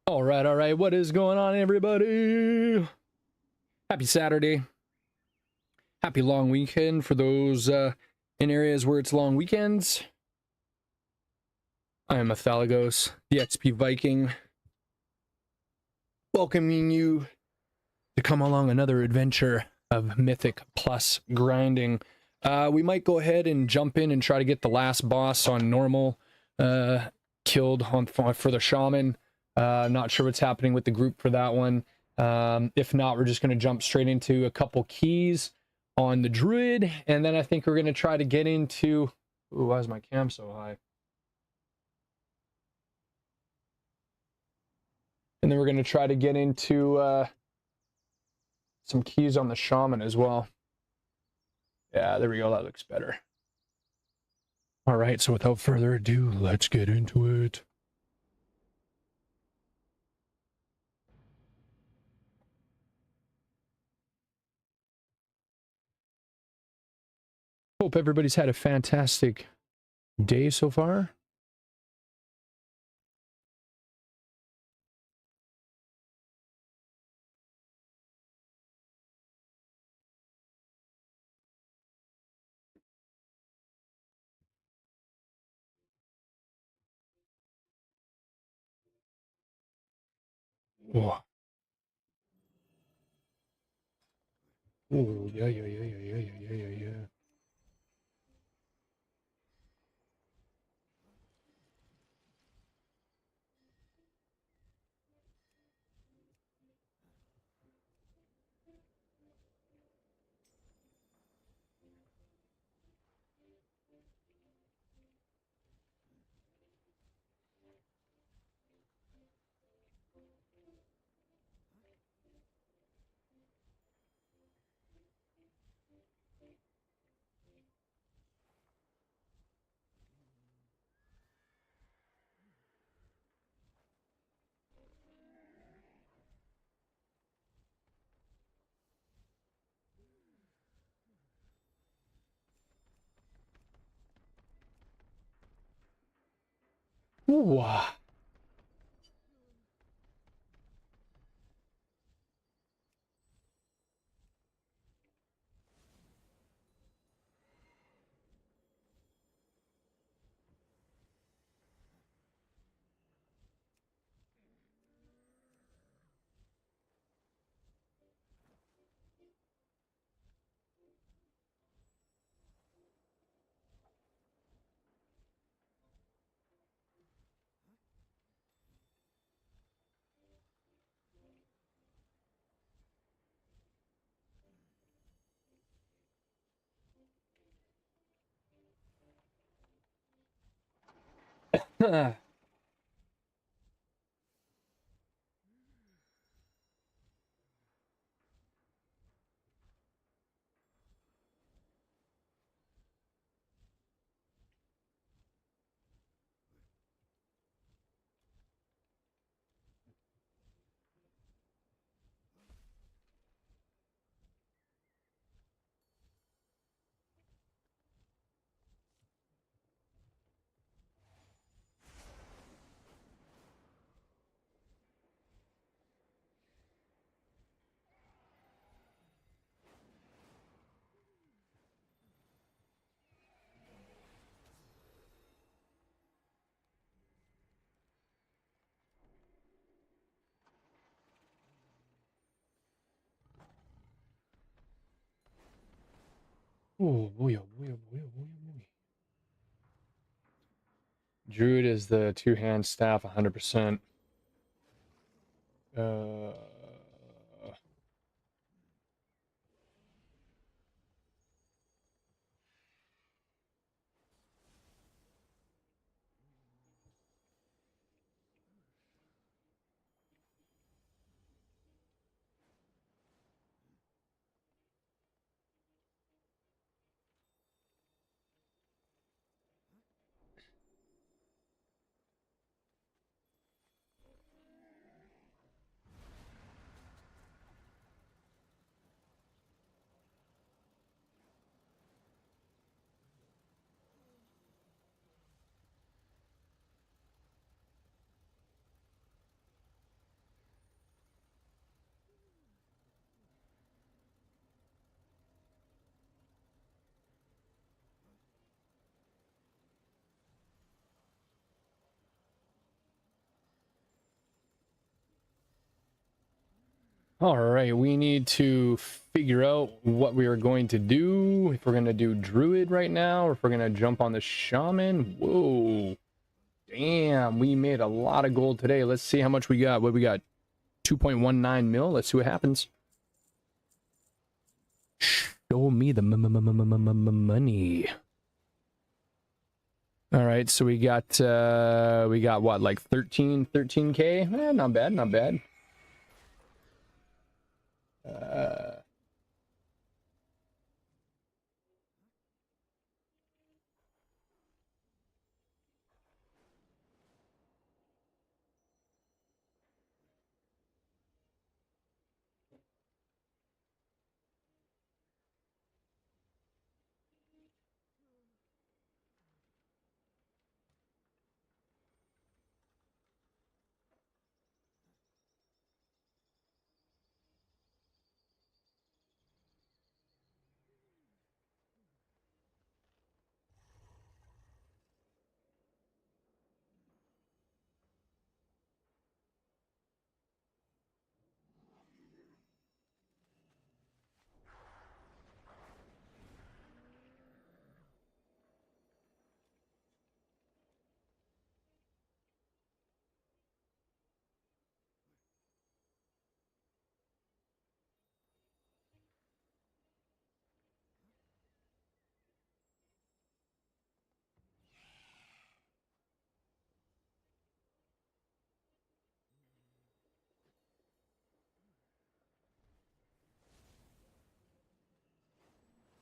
All right. What is going on, everybody? Happy Saturday. Happy long weekend for those in areas where it's long weekends. I am Athalagos, the XP Viking, welcoming you to come along another adventure of Mythic Plus grinding. We might go ahead and jump in and try to get the last boss on normal killed for the shaman. Not sure what's happening with the group for that one. If not, we're just going to jump straight into a couple keys on the druid, and then I think we're going to try to get into... Ooh, why is my cam so high? And then we're going to try to get into some keys on the shaman as well. Yeah, there we go. That looks better. All right, so without further ado, let's get into it. Hope everybody's had a fantastic day so far. Oh, yeah. Ooh. Oh, boy. Druid is the two-hand staff, 100%. All right, we need to figure out what we are going to do. If we're going to do druid right now, or if we're going to jump on the shaman. Whoa. Damn, we made a lot of gold today. Let's see how much we got. What we got? 2.19 mil. Let's see what happens. Show me the money. All right, so we got what, like 13k? Not bad, not bad.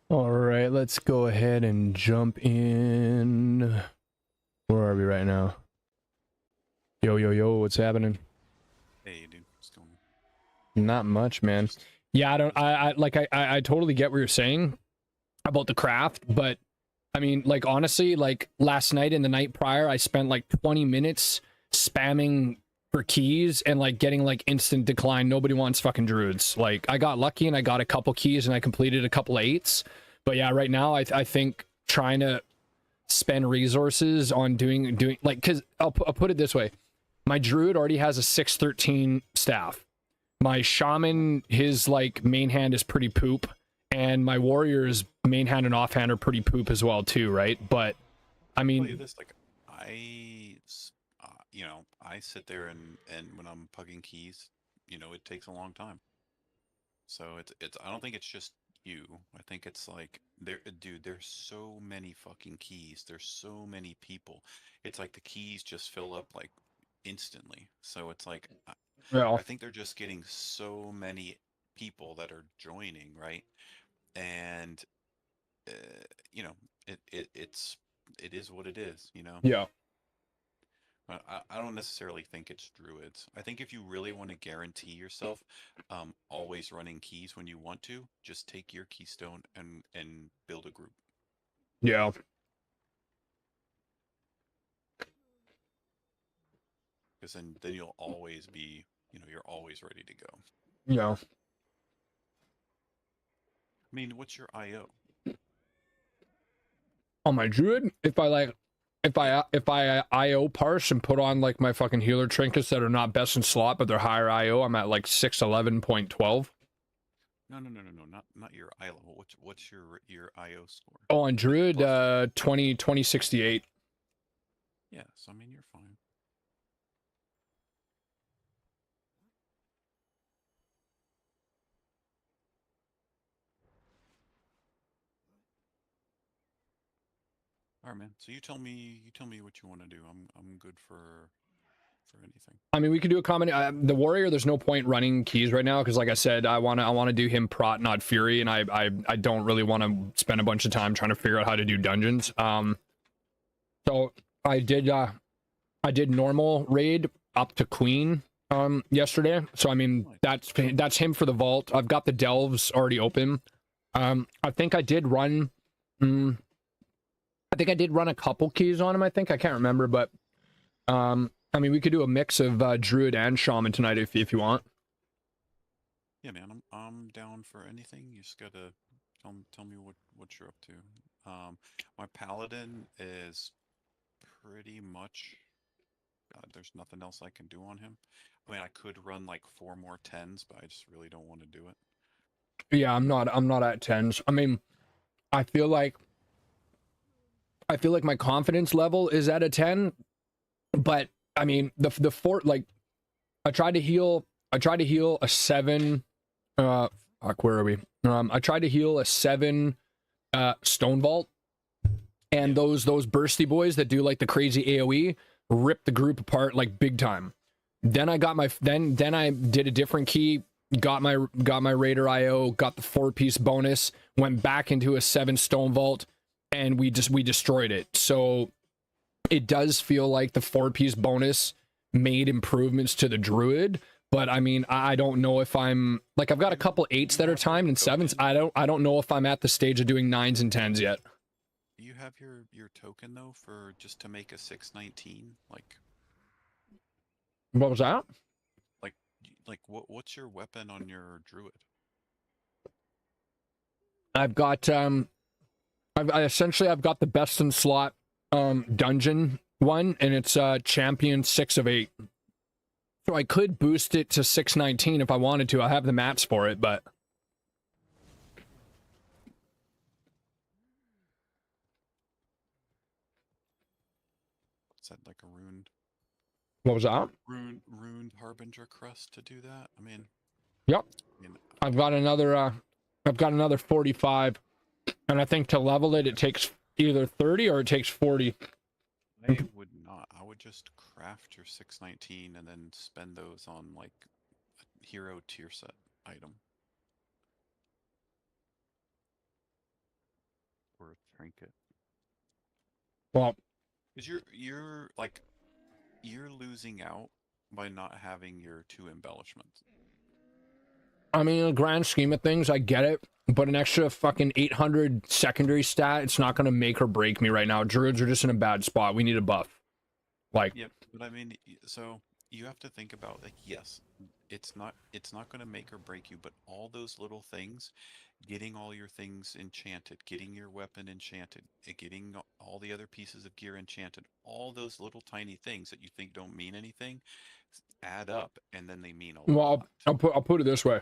All right, let's go ahead and jump in. Where are we right now? Yo, yo, yo, what's happening? Hey, dude, what's going on? Not much, man. Yeah, I totally get what you're saying about the craft, but I mean, like, honestly, like, last night and the night prior, I spent like 20 minutes spamming for keys and like getting like instant decline. Nobody wants fucking druids. Like, I got lucky and I got a couple keys and I completed a couple of 8s. But yeah, right now I think trying to spend resources on doing like, because I'll put it this way: my druid already has a 613 staff. My shaman, his like main hand is pretty poop, and my warrior's main hand and offhand are pretty poop as well too, right? But I Tell you mean, this, like, you know, I sit there and when I'm pugging keys, you know, it takes a long time. So it's I don't think it's just you. I think it's like dude, there's so many fucking keys. There's so many people. It's like the keys just fill up like instantly. So it's like well, I think they're just getting so many people that are joining, right? And you know, it is what it is, you know. yeah, I don't necessarily think it's druids. I think if you really want to guarantee yourself always running keys when you want to, just take your keystone and build a group. yeah, Because then you'll always be, you know, you're always ready to go. yeah. I mean, what's your IO? On my druid, if I like, Yeah. if I IO parse and put on like my fucking healer trinkets that are not best in slot but they're higher IO, I'm at like 611.12. No, not your eye level. What's your IO score? Oh, on Like druid, plus. 2068. Yeah, so I mean you're fine. All right, man. So you tell me what you want to do. I'm good for anything. I mean, we could do a combination. The warrior, there's no point running keys right now because, like I said, I wanna do him prot, not fury, and I don't really want to spend a bunch of time trying to figure out how to do dungeons. So I did normal raid up to queen yesterday. So I mean, Nice. that's him for the vault. I've got the delves already open. I think I did run. Mm, I think I did run a couple keys on him. I think I can't remember, but I mean, we could do a mix of druid and shaman tonight if you want. Yeah, man, I'm down for anything. You just gotta tell me what you're up to. My paladin is pretty much there's nothing else I can do on him. I mean, I could run like 4 more 10s, but I just really don't want to do it. Yeah, I'm not at 10s. I mean, I feel like my confidence level is at a 10, but I mean, the fort, like, I tried to heal a 7. Fuck, where are we? I tried to heal a 7 stone vault, and those bursty boys that do like the crazy AoE ripped the group apart like big time. Then I got my then I did a different key, got my Raider IO, got the 4-piece bonus, went back into a 7 stone vault, and we destroyed it. So it does feel like the 4-piece bonus made improvements to the druid, but I mean, I don't know if I'm like, I've got a couple 8s that are timed and 7s. I don't know if I'm at the stage of doing 9s and 10s yet. Do you have your token though for just to make a 619? What was that? Like what's your weapon on your druid? I've got I've got the best in slot dungeon one, and it's champion 6 of 8. So I could boost it to 619 if I wanted to. I have the mats for it, but Is that like a runed what was that? runed harbinger crest to do that? I mean, Yep. I mean, I've got another 45, and I think to level it, it takes either 30 or it takes 40. I would not. I would just craft your 619 and then spend those on like a hero tier set item or a trinket. Well, Because you're losing out by not having your 2 embellishments. I mean, in the grand scheme of things, I get it, but an extra fucking 800 secondary stat, it's not going to make or break me right now. Druids are just in a bad spot. We need a buff. Like, Yep, but I mean, so you have to think about like, yes, it's not going to make or break you, but all those little things, getting all your things enchanted, getting your weapon enchanted, getting all the other pieces of gear enchanted, all those little tiny things that you think don't mean anything add up, and then they mean a lot. I'll put it this way.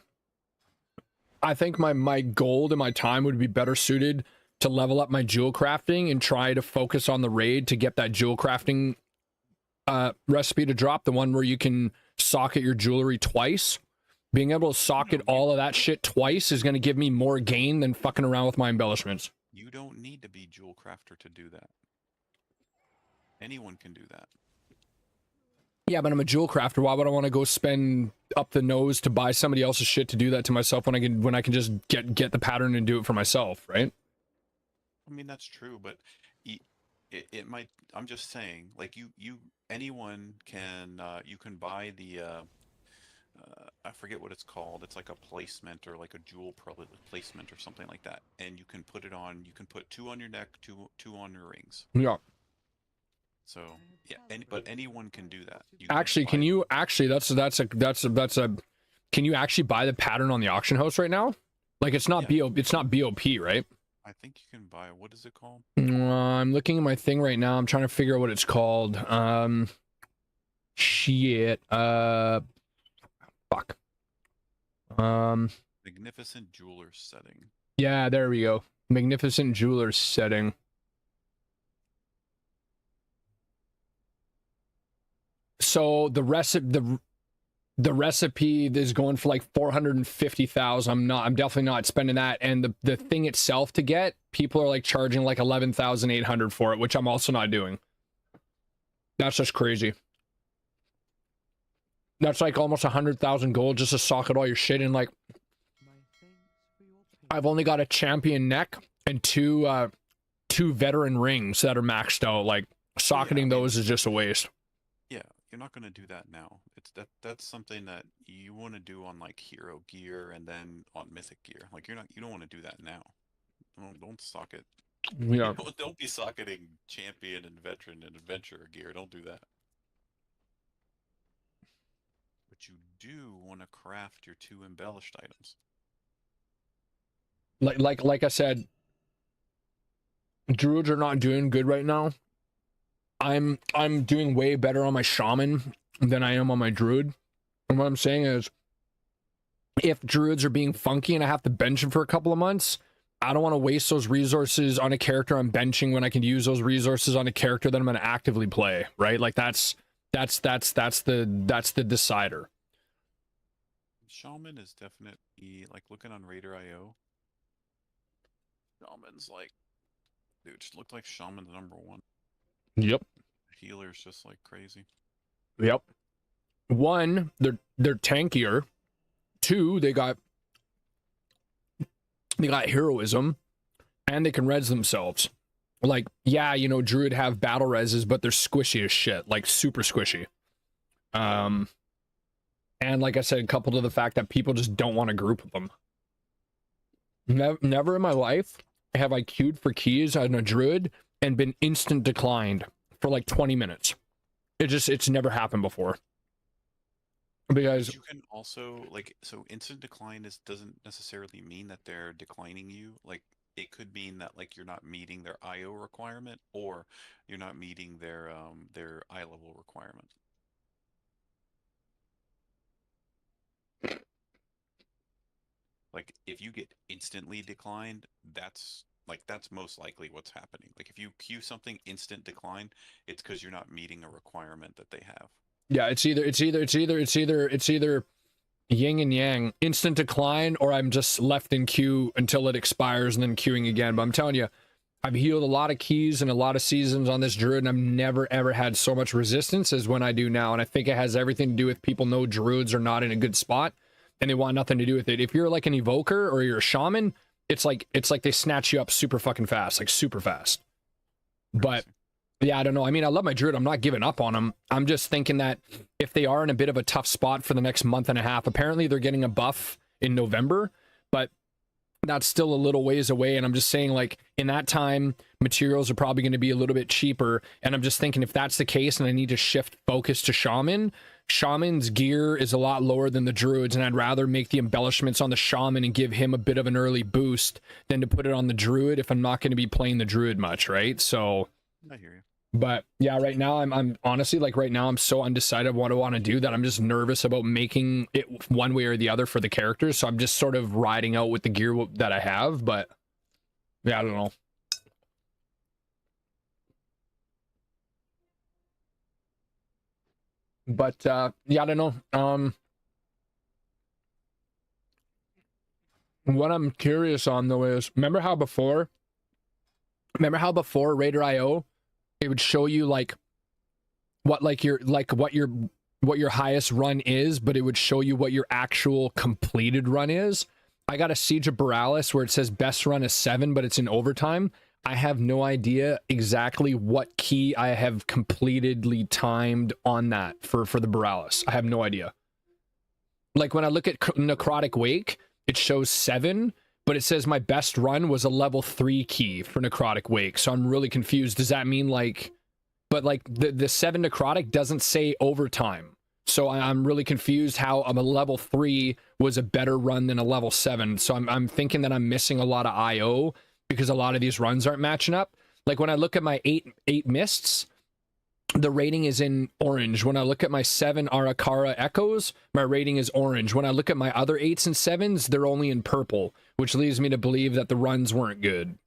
I think my gold and my time would be better suited to level up my jewel crafting and try to focus on the raid to get that jewel crafting recipe to drop, the one where you can socket your jewelry twice. Being able to socket all of that shit twice is going to give me more gain than fucking around with my embellishments. You don't need to be jewel crafter to do that. Anyone can do that. Yeah, but I'm a jewel crafter. Why would I want to go spend up the nose to buy somebody else's shit to do that to myself when I can just get the pattern and do it for myself, right? I mean, that's true, but it might. I'm just saying, like anyone can. You can buy the. I forget what it's called. It's like a placement or like a jewel placement or something like that, and you can put it on. You can put 2 on your neck, two on your rings. Yeah. So yeah, but anyone can do that. Actually, can you actually? That's a. Can you actually buy the pattern on the auction house right now? Like it's not it's not BOP, right? I think you can buy. What is it called? I'm looking at my thing right now. I'm trying to figure out what it's called. Shit. Fuck. Magnificent Jeweler's setting. Yeah, there we go. Magnificent Jeweler's setting. So the recipe is going for like 450,000. I'm definitely not spending that. And the thing itself to get, people are like charging like 11,800 for it, which I'm also not doing. That's just crazy. That's like almost 100,000 gold just to socket all your shit in. Like, I've only got a champion neck and two veteran rings that are maxed out. Like, socketing those is just a waste. Yeah, you're not going to do that now. That's something that you want to do on like hero gear and then on mythic gear. Like you don't want to do that now. Don't socket. Yeah. Don't be socketing champion and veteran and adventurer gear. Don't do that. But you do want to craft your 2 embellished items. Like I said, druids are not doing good right now. I'm doing way better on my shaman than I am on my druid. And what I'm saying is, if druids are being funky and I have to bench them for a couple of months, I don't want to waste those resources on a character I'm benching when I can use those resources on a character that I'm going to actively play, right? Like that's the decider. Shaman is definitely like looking on Raider IO. Shaman's like, dude, just looked like Shaman's #1. Yep. Healer's just like crazy. Yep. One, they're tankier. Two, they got heroism, and they can res themselves. Like, yeah, you know, druid have battle reses, but they're squishy as shit, like super squishy. And like I said, coupled to the fact that people just don't want to group with them. Never in my life have I queued for keys on a druid and been instant declined for like 20 minutes. It's never happened before. Because you can also like, so instant decline doesn't necessarily mean that they're declining you. Like it could mean that like you're not meeting their IO requirement, or you're not meeting their eye level requirement. Like if you get instantly declined, that's most likely what's happening. Like if you queue something instant decline, it's because you're not meeting a requirement that they have. yeah, it's either yin and yang, instant decline, or I'm just left in queue until it expires and then queuing again. But I'm telling you, I've healed a lot of keys and a lot of seasons on this druid, and I've never ever had so much resistance as when I do now. And I think it has everything to do with people know druids are not in a good spot and they want nothing to do with it. If you're like an evoker or you're a shaman, it's like they snatch you up super fucking fast, like super fast. But yeah, I don't know. I mean, I love my druid. I'm not giving up on them. I'm just thinking that if they are in a bit of a tough spot for the next month and a half, apparently they're getting a buff in November, but that's still a little ways away. And I'm just saying, like, in that time, materials are probably going to be a little bit cheaper. And I'm just thinking, if that's the case and I need to shift focus to shaman, shaman's gear is a lot lower than the druids, and I'd rather make the embellishments on the shaman and give him a bit of an early boost than to put it on the druid if I'm not going to be playing the druid much, right? So I hear you. but yeah, right now I'm honestly, like, right now I'm so undecided what I want to do that I'm just nervous about making it one way or the other for the characters. So I'm just sort of riding out with the gear that I have. But yeah, I don't know. But yeah, I don't know. What I'm curious on though is, remember how before Raider IO, it would show you like what your highest run is, but it would show you what your actual completed run is. I got a Siege of Borealis where it says best run is 7, but it's in overtime. I have no idea exactly what key I have completedly timed on that for the Borealis. I have no idea. Like when I look at Necrotic Wake, it shows 7, but it says my best run was a level 3 key for Necrotic Wake. So I'm really confused. Does that mean like, but like the 7 Necrotic doesn't say overtime. So I'm really confused how a level 3 was a better run than a level 7. So I'm thinking that I'm missing a lot of IO because a lot of these runs aren't matching up. Like when I look at my 8 mists, the rating is in orange. When I look at my 7 Arakara Echoes, my rating is orange. When I look at my other 8s and 7s, they're only in purple, which leads me to believe that the runs weren't good.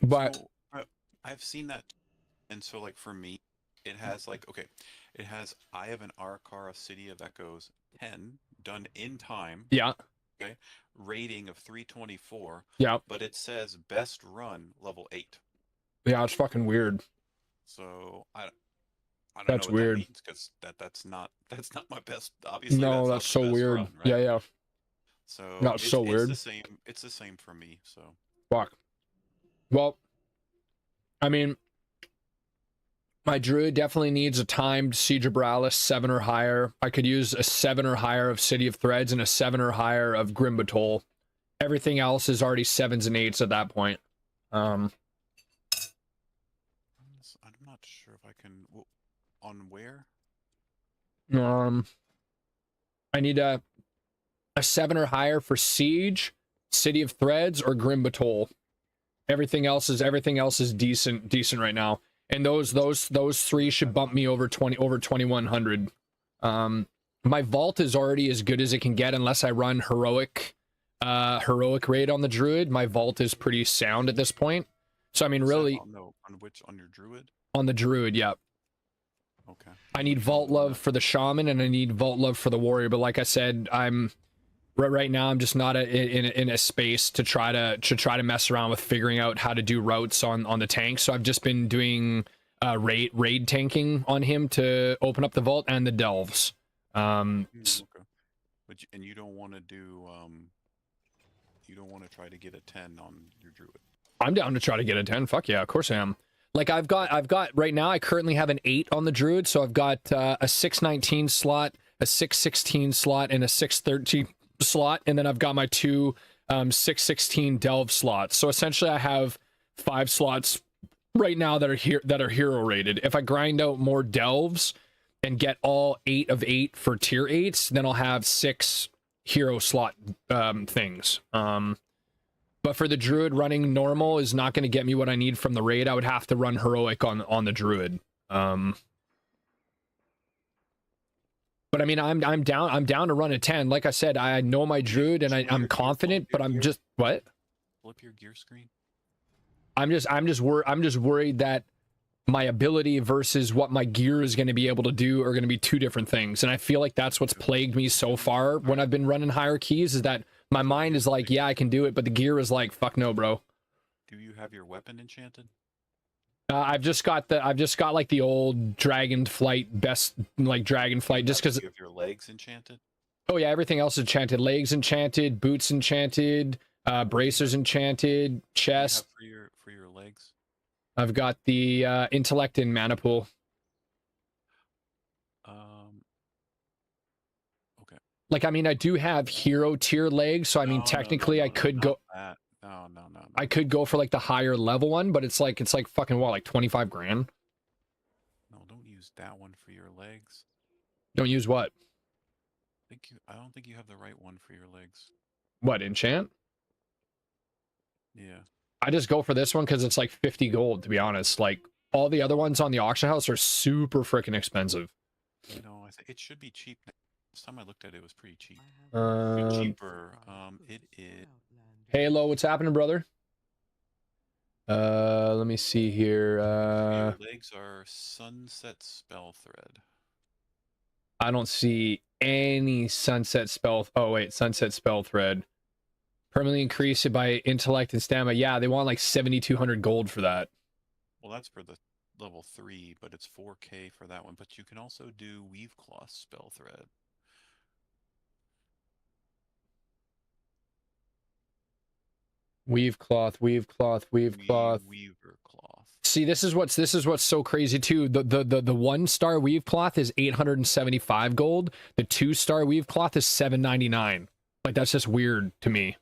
But So, I've seen that, and so like for me, it has like, okay, it has I have an Arakara City of Echoes 10 done in time. yeah, Okay, rating of 324. yeah, But it says best run level 8. yeah, it's fucking weird. So I don't That's know what weird. that means, because that's not my best. Obviously, No, that's not that's the so best weird. run, right? Yeah, yeah. So That's so it's weird. the same. It's the same for me. So Fuck. Well, I mean, my druid definitely needs a timed Siege of Borealis 7 or higher. I could use a 7 or higher of City of Threads and a 7 or higher of Grim Batol. Everything else is already 7s and 8s at that point. I'm not sure if I can. On where? I need a 7 or higher for Siege, City of Threads, or Grim Batol. Everything else is decent right now. And those three should bump me over 2100. My vault is already as good as it can get unless I run heroic raid on the druid. My vault is pretty sound at this point. So I mean, really, on your druid? On the druid, yeah. Okay. I need vault love for the shaman and I need vault love for the warrior. But like I said, I'm right now I'm just not in a space to try to mess around with figuring out how to do routes on the tank. So I've just been doing raid tanking on him to open up the vault and the delves. Okay. But you don't want to do you don't want to try to get a 10 on your druid. I'm down to try to get a 10. Fuck yeah, of course I am. Like I've got right now I currently have an 8 on the druid, so I've got a 619 slot, a 616 slot, and a 613 slot, and then I've got my two 616 delve slots. So essentially I have 5 slots right now that are hero rated. If I grind out more delves and get all 8 of 8 for tier 8s, then I'll have 6 hero slot things. But for the druid, running normal is not going to get me what I need from the raid. I would have to run heroic on the druid. But I mean, I'm down to run a 10. Like I said, I know my druid and I'm confident, but I'm just what? Flip your gear screen. I'm just worried that my ability versus what my gear is going to be able to do are going to be two different things. And I feel like that's what's plagued me so far when I've been running higher keys, is that my mind is like, yeah, I can do it, but the gear is like, fuck no, bro. Do you have your weapon enchanted? I've just got like the old Dragonflight best, like Dragonflight, just because. You have your legs enchanted? Oh yeah, everything else is enchanted. Legs enchanted, boots enchanted, bracers enchanted, chest. For your legs? I've got the intellect and mana pool. Okay. Like, I mean, I do have hero tier legs, so I mean, technically, I could go. No. I could go for like the higher level one, but it's like fucking what, like 25 grand? No, don't use that one for your legs. Don't use what? I don't think you have the right one for your legs. What, enchant? Yeah. I just go for this one because it's like 50 gold, to be honest. Like, all the other ones on the auction house are super freaking expensive. You know, I think it should be cheap. Last time I looked at it, it was pretty cheap. Cheaper. It is. Halo, what's happening, brother? Let me see here. Your legs are Sunset Spell Thread. I don't see any Sunset Spell. Oh wait, Sunset Spell Thread. Permanently increase it by intellect and stamina. Yeah, they want like 7,200 gold for that. Well, that's for the level 3, but it's 4K for that one. But you can also do Weave Cloth Spell Thread. Weave cloth. Weaver cloth. See, this is what's so crazy too. The 1-star weave cloth is 875 gold. The 2-star weave cloth is 799. Like, that's just weird to me.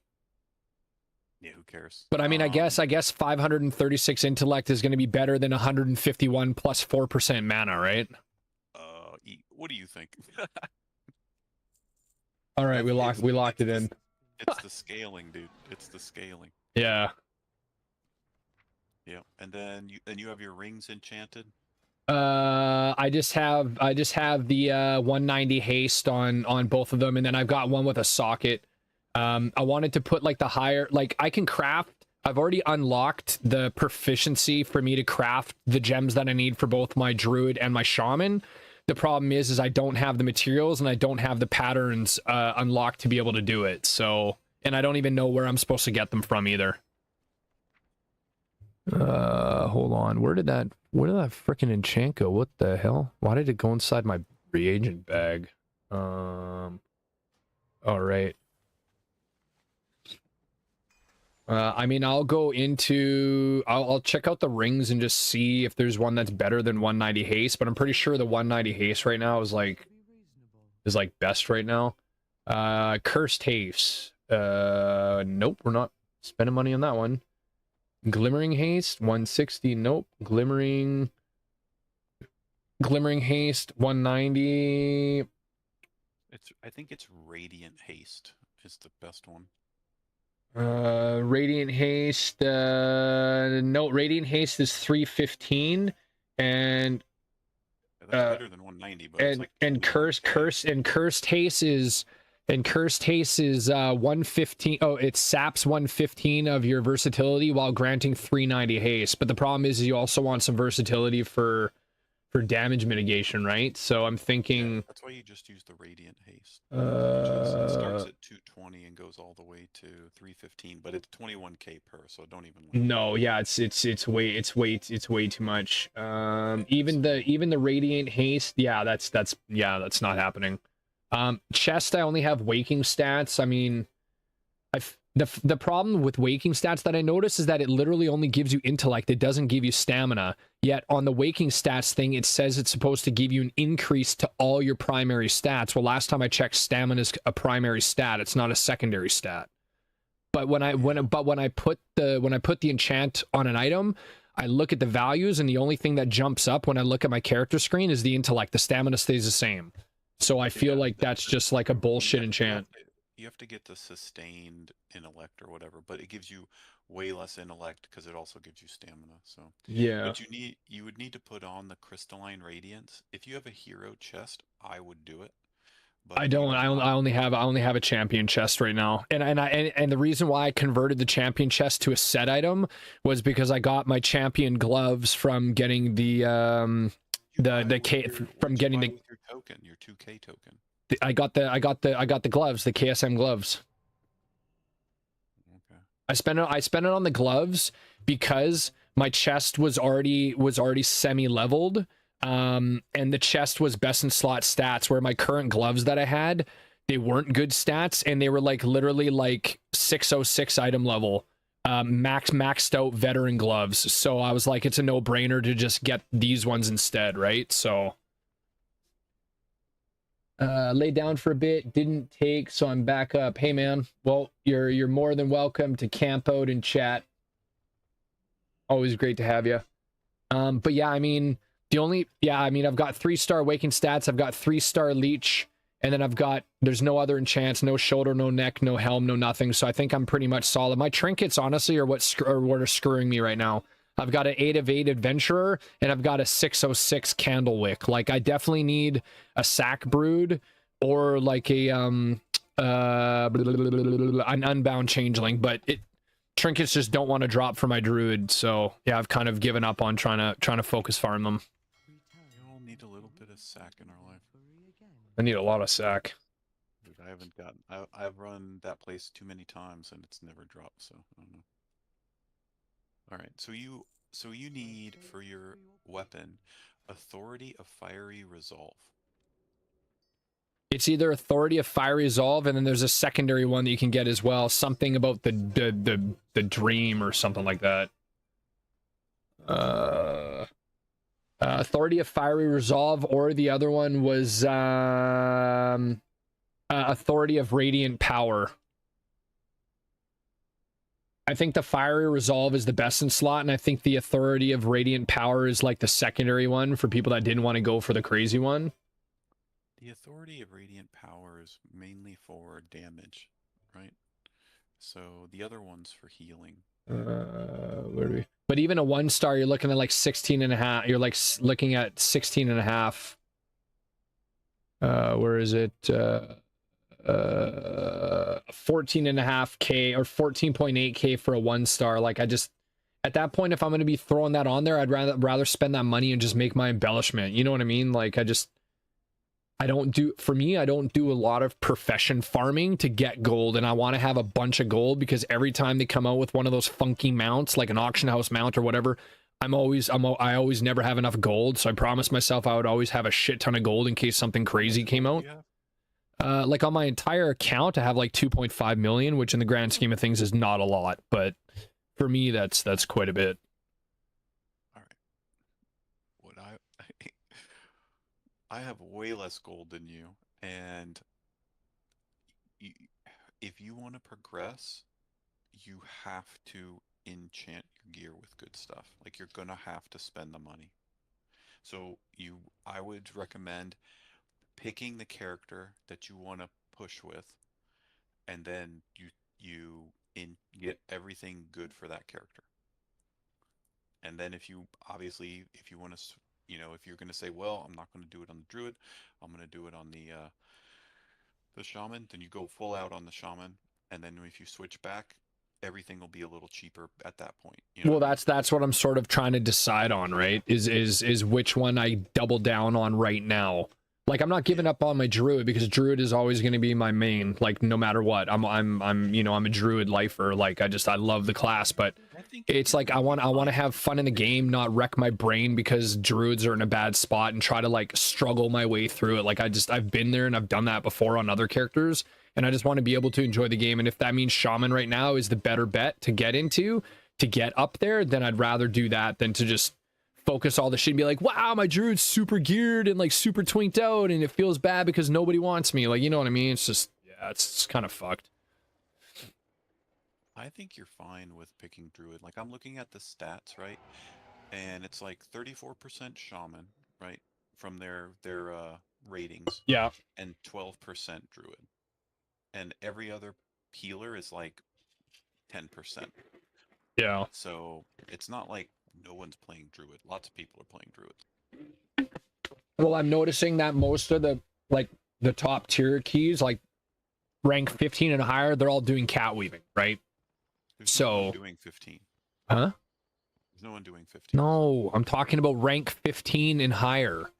Yeah, who cares? But I mean, I guess 536 intellect is going to be better than 151 plus 4% mana, right? What do you think? All right, we locked it in. It's the scaling, dude. It's the scaling. Yeah. Yeah, and then you have your rings enchanted. I just have the 190 haste on both of them, and then I've got one with a socket. I wanted to put like the higher, like I can craft. I've already unlocked the proficiency for me to craft the gems that I need for both my druid and my shaman. The problem is I don't have the materials and I don't have the patterns unlocked to be able to do it. So, and I don't even know where I'm supposed to get them from either. Hold on. Where did that freaking enchant go? What the hell? Why did it go inside my reagent bag? All right. I mean, I'll check out the rings and just see if there's one that's better than 190 haste, but I'm pretty sure the 190 haste right now is like best right now. Cursed haste. Nope, we're not spending money on that one. Glimmering haste 160. Nope. Glimmering haste 190. I think it's radiant haste is the best one. Radiant haste, no, radiant haste is 315 and Yeah, that's better than 190, but it's like and 21K. cursed haste is 115. Oh, it saps 115 of your versatility while granting 390 haste. But the problem is you also want some versatility for damage mitigation, right? So I'm Yeah, thinking that's why you just use the radiant haste, which is it starts at 220 and goes all the way to 315, but it's 21K per, so don't even like. no, yeah, it's way too much. Even the radiant haste, yeah, that's not happening. Chest, I only have waking stats. I mean, the problem with waking stats that I notice is that it literally only gives you intellect. It doesn't give you stamina. Yet on the waking stats thing, it says it's supposed to give you an increase to all your primary stats. Well, last time I checked, stamina is a primary stat. It's not a secondary stat. But when I put the enchant on an item, I look at the values, and the only thing that jumps up when I look at my character screen is the intellect. The stamina stays the same. So I feel like that's just like a bullshit enchant. You have to get the sustained intellect or whatever, but it gives you way less intellect because it also gives you stamina. So Yeah. but you would need to put on the crystalline radiance. If you have a hero chest, I would do it. But I don't. I only have a champion chest right now, and the reason why I converted the champion chest to a set item was because I got my champion gloves from getting the K from getting the your token, your 2K token. I got the gloves, the KSM gloves. Okay. I spent it on the gloves because my chest was already semi leveled. And the chest was best in slot stats, where my current gloves that I had, they weren't good stats, and they were like literally like 606 item level, maxed out veteran gloves. So I was like, it's a no-brainer to just get these ones instead, right? So lay down for a bit, didn't take, so I'm back up. Hey man, well, you're more than welcome to camp out and chat. Always great to have you. But yeah, I mean, I've got 3-star waking stats, I've got 3-star leech, and then there's no other enchants, no shoulder, no neck, no helm, no nothing. So I think I'm pretty much solid. My trinkets, honestly, are what are screwing me right now. I've got an 8 of 8 adventurer, and I've got a 606 candlewick. Like, I definitely need a sack brood or like an unbound changeling, but trinkets just don't want to drop for my druid, so yeah, I've kind of given up on trying to focus farm them. We all need a little bit of sack in our life. I need a lot of sack. Dude, I haven't gotten. I've run that place too many times and it's never dropped. So I don't know. All right, so you need for your weapon, authority of fiery resolve. It's either authority of fire resolve, and then there's a secondary one that you can get as well, something about the dream or something like that. Authority of fiery resolve, or the other one was authority of radiant power. I think the fiery resolve is the best in slot, and I think the authority of radiant power is like the secondary one for people that didn't want to go for the crazy one. The authority of radiant power is mainly for damage, right? So the other one's for healing. Where do we? But even a 1-star, you're looking at like 16 and a half. You're like looking at 16 and a half. Where is it? 14 and a half K or 14.8K for a 1-star. Like, I just, at that point, if I'm going to be throwing that on there, I'd rather spend that money and just make my embellishment. You know what I mean? Like, I don't do a lot of profession farming to get gold, and I want to have a bunch of gold because every time they come out with one of those funky mounts, like an auction house mount or whatever, I always never have enough gold. So I promised myself I would always have a shit ton of gold in case something crazy came out. Like on my entire account, I have like 2.5 million, which in the grand scheme of things is not a lot, but for me, that's quite a bit. All right. What I have way less gold than you, and if you want to progress, you have to enchant your gear with good stuff. Like, you're gonna have to spend the money. So I would recommend picking the character that you want to push with, and then you get everything good for that character. And then if you obviously, if you want to, if you're going to say, well, I'm not going to do it on the druid, I'm going to do it on the shaman, then you go full out on the shaman, and then if you switch back, everything will be a little cheaper at that point. You know Well, what I mean? that's what I'm sort of trying to decide on, right? Is which one I double down on right now. Like, I'm not giving up on my druid, because druid is always going to be my main, like, no matter what. I'm I'm a druid lifer. Like, I love the class, but I think it's like I want to have fun in the game, not wreck my brain because druids are in a bad spot and try to like struggle my way through it. Like, I've been there and I've done that before on other characters, and I just want to be able to enjoy the game. And if that means shaman right now is the better bet to get into, to get up there, then I'd rather do that than to just focus all the shit and be like, wow, my druid's super geared and like super twinked out, and it feels bad because nobody wants me. Like, you know what I mean? It's just, yeah, it's kind of fucked. I think you're fine with picking druid. Like, I'm looking at the stats, right? And it's like 34% shaman, right? From their ratings, Yeah. and 12% druid. And every other healer is like 10%. Yeah. So it's not like no one's playing druid. Lots of people are playing druid. Well, I'm noticing that most of the, like, the top tier keys, like rank 15 and higher, they're all doing cat weaving, right? There's no So, one doing 15. huh? There's no one doing 15. No, I'm talking about rank 15 and higher.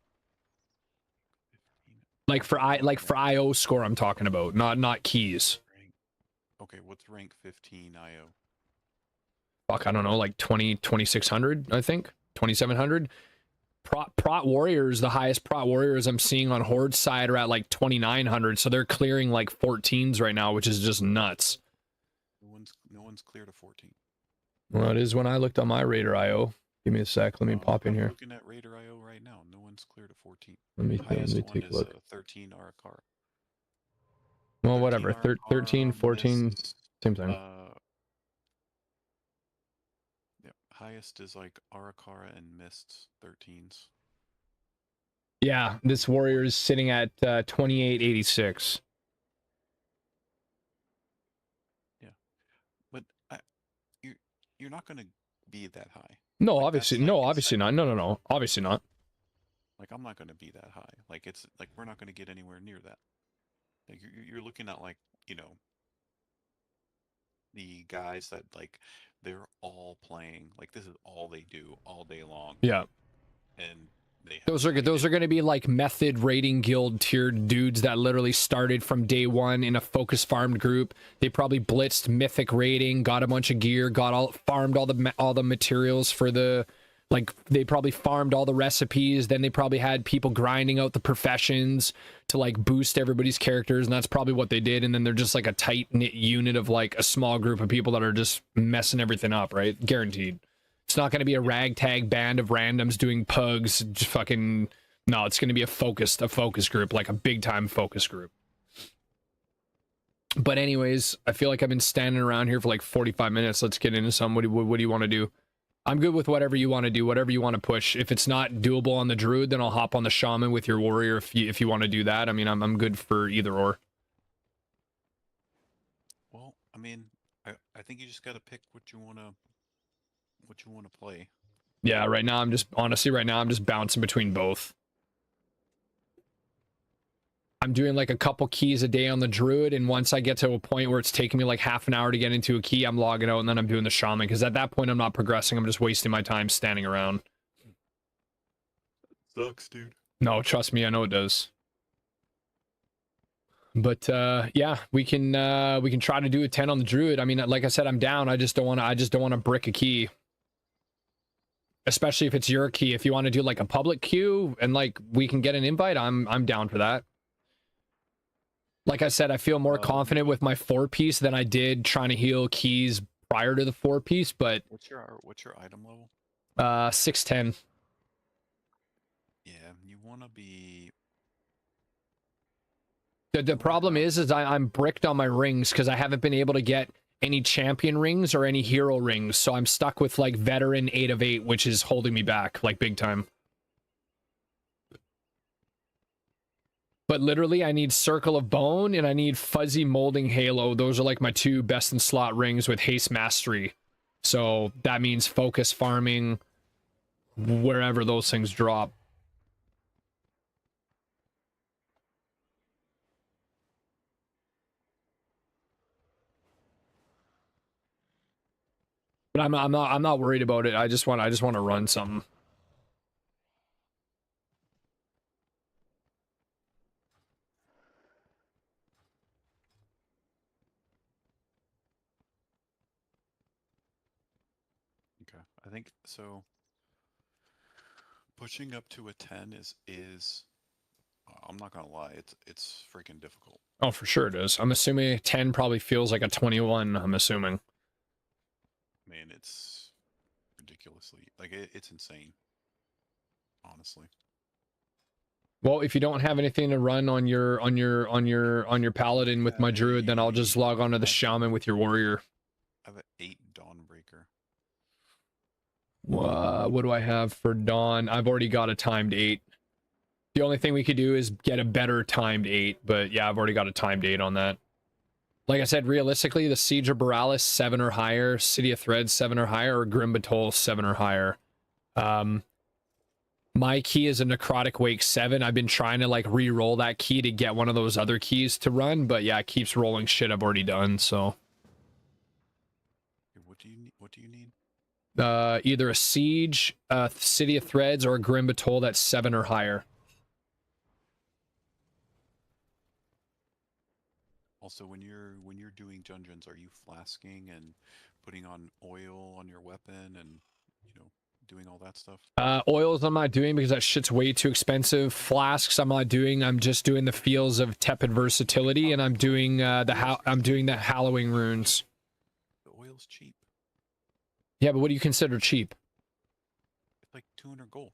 15. Like for IO score, I'm talking about, not keys. Okay, what's rank 15 IO? Fuck, I don't know, like 2600, I think, 2700. Prot warriors, the highest prot warriors I'm seeing on Horde side are at like 2900, so they're clearing like 14s right now, which is just nuts. No one's cleared a 14. Well, it is when I looked on my Raider IO. Give me a sec. Let me pop in I'm here. looking at Raider IO right now. No one's cleared a 14. Let me Highest one take a is look. 13 Arakara. Well, 13 whatever. 13, Arakara, 14, Mists, same thing. Yep, highest is like Arakara and Mists, 13s. Yeah, this warrior is sitting at 2886. Yeah, but you're not gonna be that high. No, Like, obviously, that's, like, no, obviously not. No, obviously not. Like, I'm not gonna be that high. Like, it's like we're not gonna get anywhere near that. Like, you're looking at, like, the guys that, like, they're all playing, like, this is all they do all day long. Yeah. And they have Those are going to be like method rating guild tiered dudes that literally started from day one in a focus farmed group. They probably blitzed mythic rating, got a bunch of gear, farmed all the materials for the, like, they probably farmed all the recipes. Then they probably had people grinding out the professions to like boost everybody's characters, and that's probably what they did. And then they're just like a tight knit unit of like a small group of people that are just messing everything up, right? Guaranteed. It's not going to be a ragtag band of randoms doing pugs. Just fucking no. It's going to be a focus group, like a big time focus group. But anyways, I feel like I've been standing around here for like 45 minutes. Let's get into some. What do you want to do? I'm good with whatever you want to do, whatever you want to push. If it's not doable on the druid, then I'll hop on the shaman with your warrior. If you want to do that, I mean, I'm good for either or. Well, I mean, I think you just got to pick what you want to play. Yeah, right now I'm just bouncing between both. I'm doing like a couple keys a day on the druid, and once I get to a point where it's taking me like half an hour to get into a key, I'm logging out, and then I'm doing the shaman, because at that point I'm not progressing. I'm just wasting my time standing around. Sucks, dude. No, trust me, I know it does. But yeah, we can try to do a 10 on the druid. I mean, like I said, I'm down. I just don't want to brick a key. Especially if it's your key. If you want to do like a public queue and like we can get an invite, I'm down for that. Like I said, I feel more confident with my 4-piece than I did trying to heal keys prior to the 4-piece, but what's your item level? 610. Yeah, you want to be. The problem is I'm bricked on my rings because I haven't been able to get any champion rings or any hero rings, so I'm stuck with like veteran 8 of 8, which is holding me back like big time. But literally, I need Circle of Bone and I need Fuzzy Molding Halo. Those are like my 2 best in slot rings with Haste Mastery. So that means focus farming wherever those things drop. But I'm not worried about it. I just want to run something. Okay, I think so. Pushing up to a 10 is I'm not gonna lie, it's freaking difficult. Oh, for sure it is. I'm assuming 10 probably feels like a 21, I'm assuming. Man, it's ridiculously like it's insane. Honestly. Well, if you don't have anything to run on your paladin with my druid, then I'll just log onto the shaman with your warrior. I have an 8 Dawnbreaker. What do I have for Dawn? I've already got a timed 8. The only thing we could do is get a better timed 8, but yeah, I've already got a timed 8 on that. Like I said, realistically, the Siege of Borealis 7 or higher, City of Threads 7 or higher, or Grim Batol 7 or higher. My key is a Necrotic Wake 7. I've been trying to like re-roll that key to get one of those other keys to run, but yeah, it keeps rolling shit I've already done, so. What do you need? What do you need? Either a Siege, City of Threads, or a Grim Batol that's 7 or higher. Also, when you're doing dungeons, are you flasking and putting on oil on your weapon and doing all that stuff? Oils I'm not doing because that shit's way too expensive. Flasks I'm not doing. I'm just doing the Fields of Tepid Versatility, and I'm doing the Hallowing runes. The oil's cheap. Yeah, but what do you consider cheap? It's like 200 gold.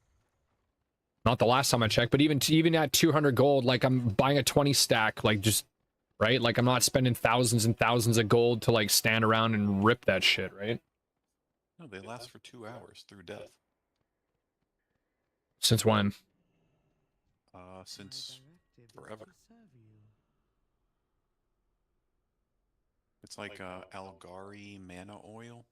Not the last time I checked, but even at 200 gold, like I'm buying a 20 stack, like just right. Like I'm not spending thousands and thousands of gold to like stand around and rip that shit, right? No, they last for 2 hours through death. Since when? Since forever. It's like Algari mana oil,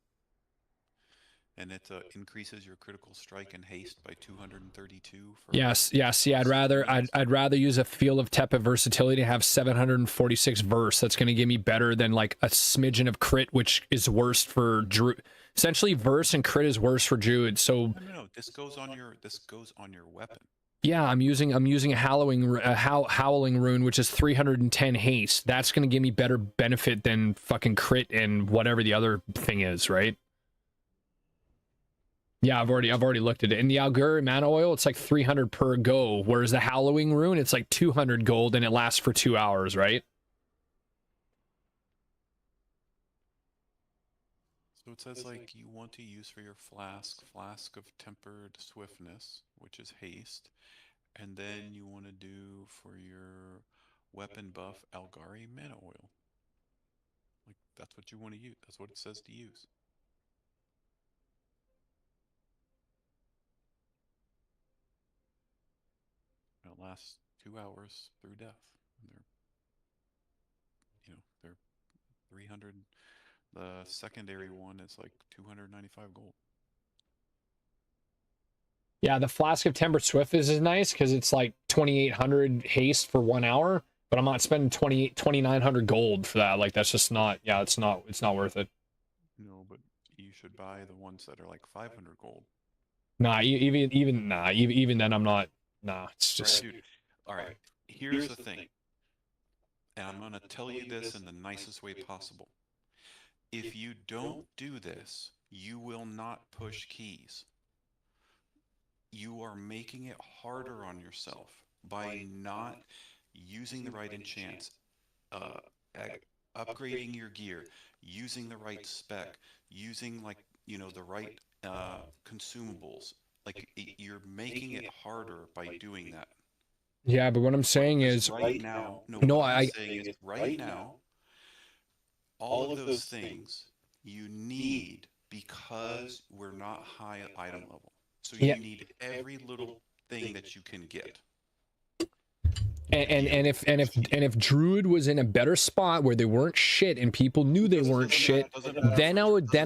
and it increases your critical strike and haste by 232. Yes. See, I'd rather use a Field of Tepid Versatility to have 746 verse. That's going to give me better than like a smidgen of crit, which is worse for druid. Essentially, verse and crit is worse for druid. So no. This goes on your weapon. Yeah, I'm using a howling rune, which is 310 haste. That's going to give me better benefit than fucking crit and whatever the other thing is, right? Yeah, I've already looked at it. In the Algari mana oil, it's like 300 per go, whereas the hallowing rune, it's like 200 gold and it lasts for 2 hours, right? So it says like you want to use for your flask of tempered swiftness, which is haste, and then you want to do for your weapon buff Algari mana oil. Like that's what you want to use. That's what it says to use. And it lasts 2 hours through death. And they're 300. The secondary one is like 295 gold. Yeah, the Flask of Tempered Swiftness is nice because it's like 2,800 haste for 1 hour, but I'm not spending 2,900 gold for that. Like that's just not. Yeah, it's not worth it. No, but you should buy the ones that are like 500 gold. Nah, even then I'm not. Nah, it's just. Right, dude. All right. Here's the thing, and I'm gonna tell you this in the nicest way possible. If you don't do this, you will not push keys. You are making it harder on yourself by not using the right enchants, upgrading your gear, using the right spec, using the right consumables. Like you're making it harder by doing that. Yeah, but what I'm saying is right now. Right now, all of those things you need because we're not high item level. So you need every little thing that you can get. And if Druid was in a better spot where they weren't shit and people knew they weren't shit, then I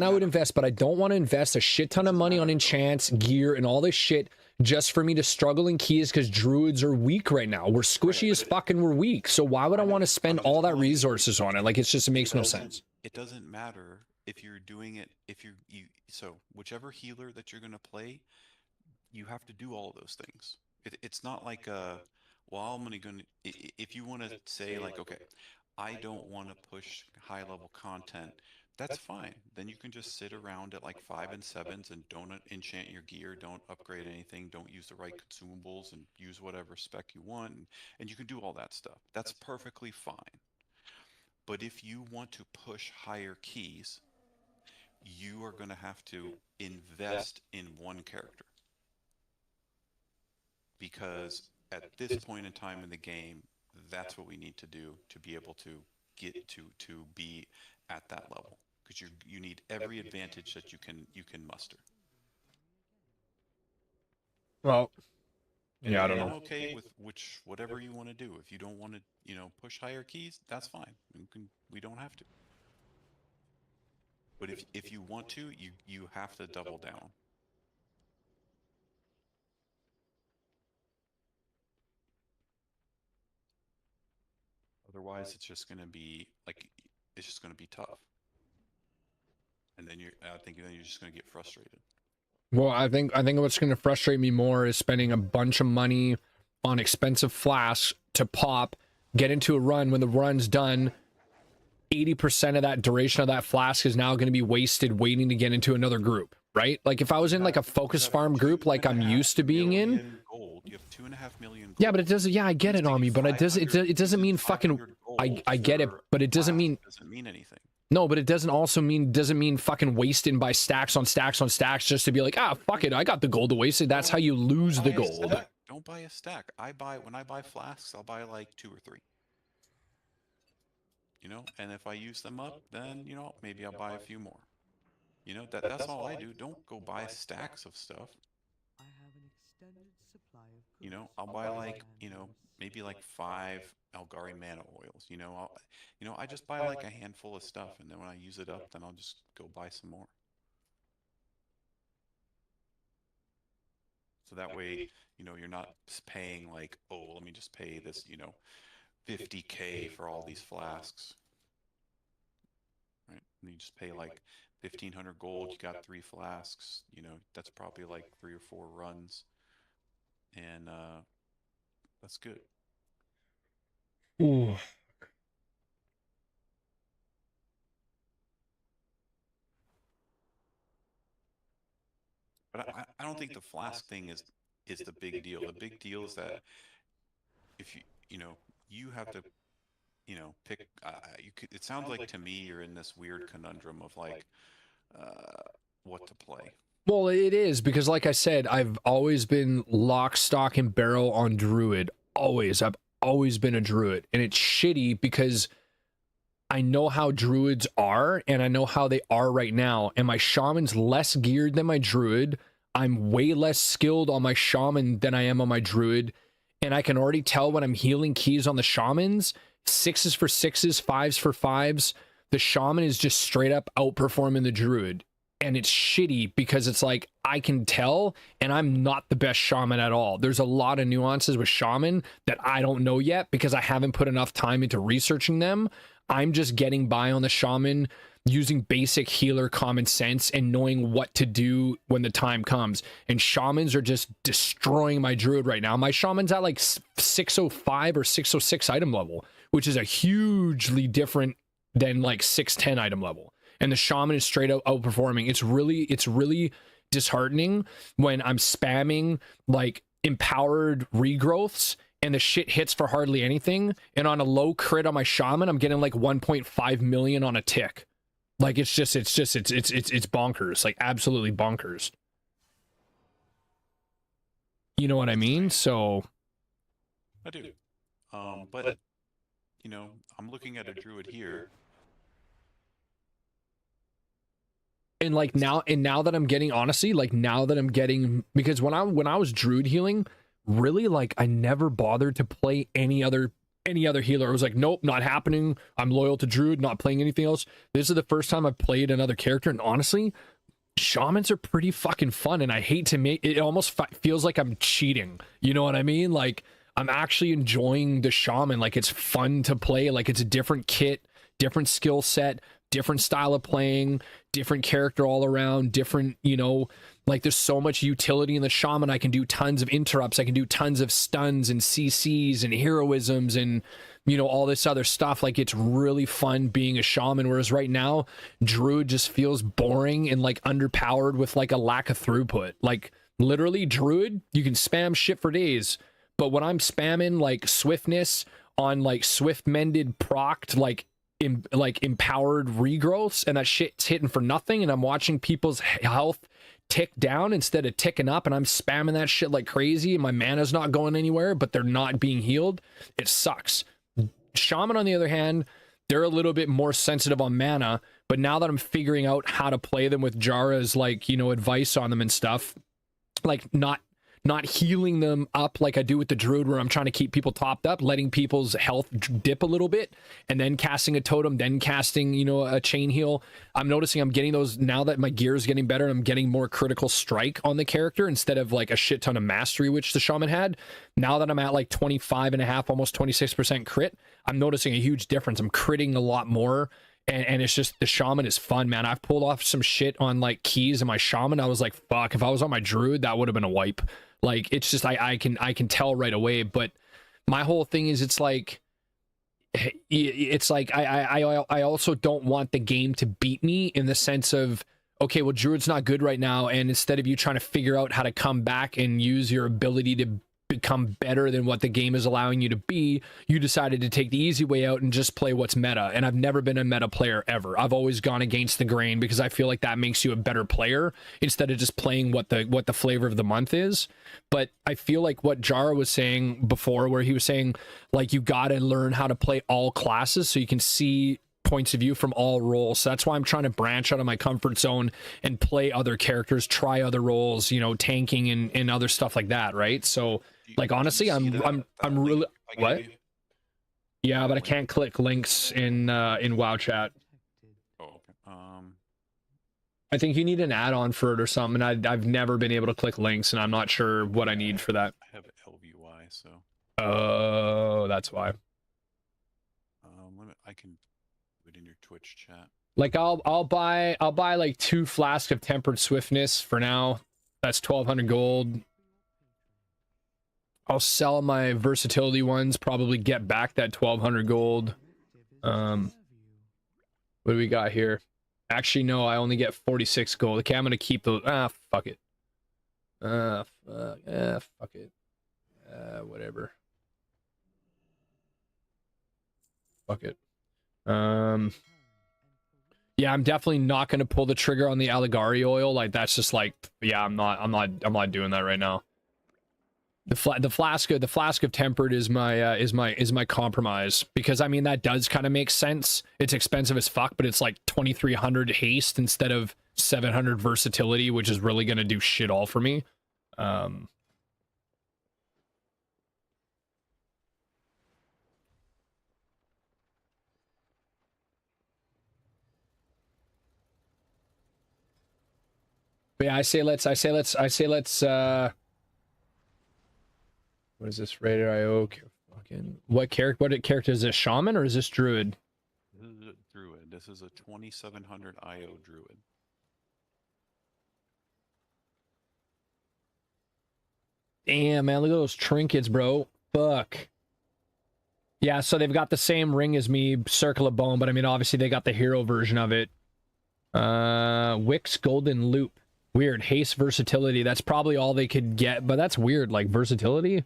would invest. But I don't want to invest a shit ton of money on enchants, gear, and all this shit just for me to struggle in keys because Druids are weak right now. We're squishy as fuck and we're weak. So why would I want to spend all that resources on it? Like, it makes no sense. It doesn't matter if you're doing it, so whichever healer that you're going to play, you have to do all of those things. It's not like well, if you want to say like, okay, I don't want to push high level content, that's fine. Then you can just sit around at like 5 and 7s and don't enchant your gear, don't upgrade anything, don't use the right consumables, and use whatever spec you want, and you can do all that stuff. That's perfectly fine. But if you want to push higher keys, you are going to have to invest in one character. Because at this point in time in the game, that's what we need to do to be able to get to be at that level. Because you need every advantage that you can muster. Well, And yeah, I don't I'm know. okay with whatever you want to do. If you don't want to, push higher keys, that's fine. We don't have to. But if you want to, you have to double down. Otherwise, it's just going to be tough. And then I think you're just going to get frustrated. Well, I think what's going to frustrate me more is spending a bunch of money on expensive flasks to pop, get into a run. When the run's done, 80% of that duration of that flask is now going to be wasted waiting to get into another group, right? Like if I was in like a focus farm group like I'm used to being in. Gold. You have 2.5 million gold. Yeah, but it doesn't. Yeah, I get it, Army, but it doesn't mean fucking. I get it, but it doesn't mean anything. No, but it doesn't mean fucking wasting by stacks on stacks on stacks just to be like, fuck it, I got the gold to waste it. That's how you lose the gold. Don't buy a stack. When I buy flasks, I'll buy like 2 or 3. And if I use them up, then maybe I'll buy a few more. That's all I do. Don't go buy stacks of stuff. I have an extended supply of goods. I'll buy like, maybe like 5 Algari mana oils. I just buy like a handful of stuff, and then when I use it up, then I'll just go buy some more. So that way, you're not paying like, oh, let me just pay this, 50K for all these flasks. Right? And you just pay like 1,500 gold, you got 3 flasks, that's probably like 3 or 4 runs. And that's good. Ooh. But I don't think the flask thing is the big deal. The big deal is that if you have to pick. It sounds like to me you're in this weird conundrum of like what to play. Well, it is because, like I said, I've always been lock, stock, and barrel on Druid. I've always been a Druid, and it's shitty because I know how Druids are, and I know how they are right now, and my Shaman's less geared than my Druid. I'm way less skilled on my Shaman than I am on my Druid, and I can already tell when I'm healing keys on the Shamans, 6s for 6s, 5s for 5s. The Shaman is just straight up outperforming the Druid, and it's shitty because it's like, I can tell, and I'm not the best Shaman at all. There's a lot of nuances with Shaman that I don't know yet because I haven't put enough time into researching them. I'm just getting by on the Shaman using basic healer common sense and knowing what to do when the time comes. And Shamans are just destroying my Druid right now. My Shaman's at like 605 or 606 item level, which is a hugely different than like 610 item level. And the Shaman is straight out outperforming. It's really disheartening when I'm spamming like empowered regrowths and the shit hits for hardly anything, and on a low crit on my Shaman I'm getting like 1.5 million on a tick. Like it's bonkers, like absolutely bonkers. You know what I mean? So I do. But I'm looking at a Druid here. And like now that I'm getting, honestly, like now that I'm getting, because when I was Druid healing, really, like, I never bothered to play any other healer. I was like, nope, not happening. I'm loyal to Druid, not playing anything else. This is the first time I've played another character, and honestly, shamans are pretty fucking fun, and I hate to make it almost feels like I'm cheating. You know what I mean? Like, I'm actually enjoying the shaman. Like, it's fun to play. Like, it's a different kit, different skill set, different style of playing, different character all around, different, you know, like, there's so much utility in the shaman. I can do tons of interrupts. I can do tons of stuns and CCs and heroisms and, you know, all this other stuff. Like, it's really fun being a shaman. Whereas right now, Druid just feels boring and like underpowered with like a lack of throughput. Like, literally, Druid, you can spam shit for days. But when I'm spamming like swiftness on like swift mended procced, like empowered regrowths, and that shit's hitting for nothing, and I'm watching people's health tick down instead of ticking up, and I'm spamming that shit like crazy, and my mana's not going anywhere, but they're not being healed, it sucks. Shaman, on the other hand, they're a little bit more sensitive on mana, but now that I'm figuring out how to play them with Jara's, like, you know, advice on them and stuff, like not healing them up like I do with the Druid, where I'm trying to keep people topped up, letting people's health dip a little bit, and then casting a totem, then casting, you know, a chain heal. I'm noticing I'm getting those now that my gear is getting better. I'm getting more critical strike on the character instead of like a shit ton of mastery, which the shaman had. Now that I'm at like 25.5, almost 26% crit, I'm noticing a huge difference. I'm critting a lot more. And it's just, the shaman is fun, man. I've pulled off some shit on like keys in my shaman. I was like, fuck, if I was on my Druid, that would have been a wipe. Like, it's just, I can tell right away. But my whole thing is, it's like I also don't want the game to beat me, in the sense of, okay, well, Druid's not good right now, and instead of you trying to figure out how to come back and use your ability to become better than what the game is allowing you to be, you decided to take the easy way out and just play what's meta. And I've never been a meta player ever. I've always gone against the grain, because I feel like that makes you a better player instead of just playing what the flavor of the month is. But I feel like what Jara was saying before, where he was saying, like, you gotta learn how to play all classes so you can see points of view from all roles. So that's why I'm trying to branch out of my comfort zone and play other characters, try other roles, you know, tanking and other stuff like that, right? So, like, honestly, I'm really, what? Yeah, but I can't click links in WoW chat. Oh, okay. I think you need an add-on for it or something. I've never been able to click links, and I'm not sure what I need for that. I have LVY, so. Oh, that's why. I can put it in your Twitch chat. Like, I'll buy like 2 flasks of tempered swiftness for now. That's 1,200 gold. I'll sell my versatility ones, probably get back that 1,200 gold. What do we got here? Actually, no, I only get 46 gold. Okay, I'm gonna keep those. Fuck it. Fuck it. Whatever. Fuck it. Yeah, I'm definitely not gonna pull the trigger on the Alligari oil. Like, that's just like, yeah, I'm not doing that right now. The flask of tempered is my compromise, because I mean, that does kind of make sense. It's expensive as fuck, but it's like 2,300 haste instead of 700 versatility, which is really gonna do shit all for me. But yeah, I say let's what is this? Rated IO. Fucking what character is this? Shaman or is this Druid? This is a Druid. This is a 2,700 IO Druid. Damn, man, look at those trinkets, bro. Fuck. Yeah, so they've got the same ring as me, Circle of Bone, but I mean, obviously they got the hero version of it. Wix Golden Loop. Weird. Haste versatility. That's probably all they could get, but that's weird. Like, versatility.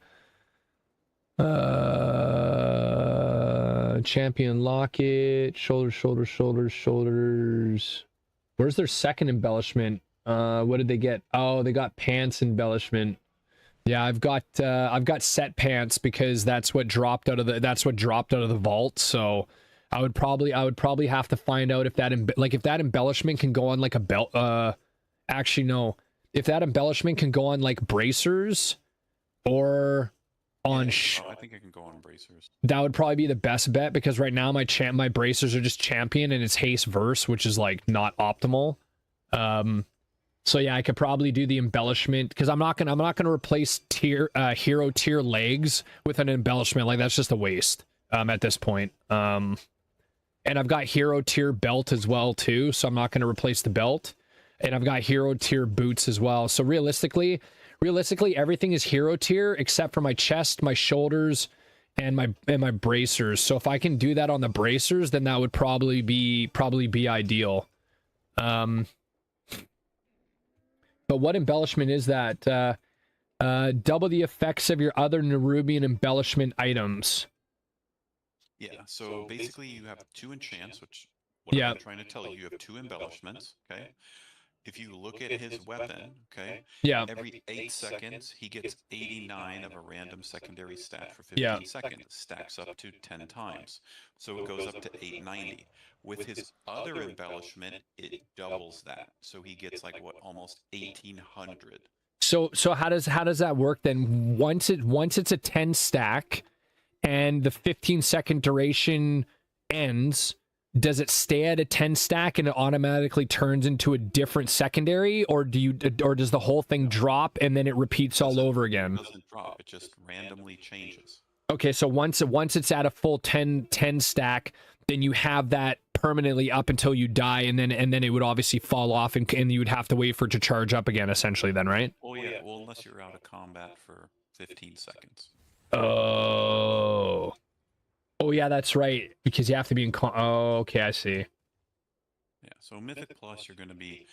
Champion locket. Shoulders. Where's their second embellishment? What did they get? Oh, they got pants embellishment. Yeah, I've got set pants, because that's what dropped out of the vault. So I would probably have to find out if that if that embellishment can go on like a belt. Actually, no. If that embellishment can go on like bracers, or on I think I can go on bracers. that would probably be the best bet, because right now my bracers are just champion and it's haste verse, which is like not optimal. So yeah, I could probably do the embellishment, because I'm not gonna replace hero tier legs with an embellishment. Like, that's just a waste at this point. And I've got hero tier belt as well too, so I'm not gonna replace the belt. And I've got hero tier boots as well. So realistically, everything is hero tier except for my chest, my shoulders, and my bracers. So if I can do that on the bracers, then that would probably be ideal. But what embellishment is that? Double the effects of your other Nerubian embellishment items. Yeah, so basically you have 2 enchants, which what Yeah. I'm trying to tell you, you have 2 embellishments, okay? If you look at his weapon, okay, Yeah. every 8 seconds he gets 89 of a random secondary stat for 15 Yeah. seconds. Stacks up to 10 times. So it goes up to 890. With his other embellishment, it doubles that. So he gets like what, almost 1800. So how does that work then? Once it's a 10 stack and the 15-second duration ends, does it stay at a 10 stack and it automatically turns into a different secondary, or does the whole thing drop and then it repeats all over again? It doesn't drop, it just randomly changes. Okay, so once it's at a full 10 stack, then you have that permanently up until you die, and then it would obviously fall off, and you would have to wait for it to charge up again, essentially, then, right? Oh yeah, well, unless you're out of combat for 15 seconds. Oh yeah, that's right, because you have to be in oh, okay, I see. Yeah, so Mythic Plus, you're going to be,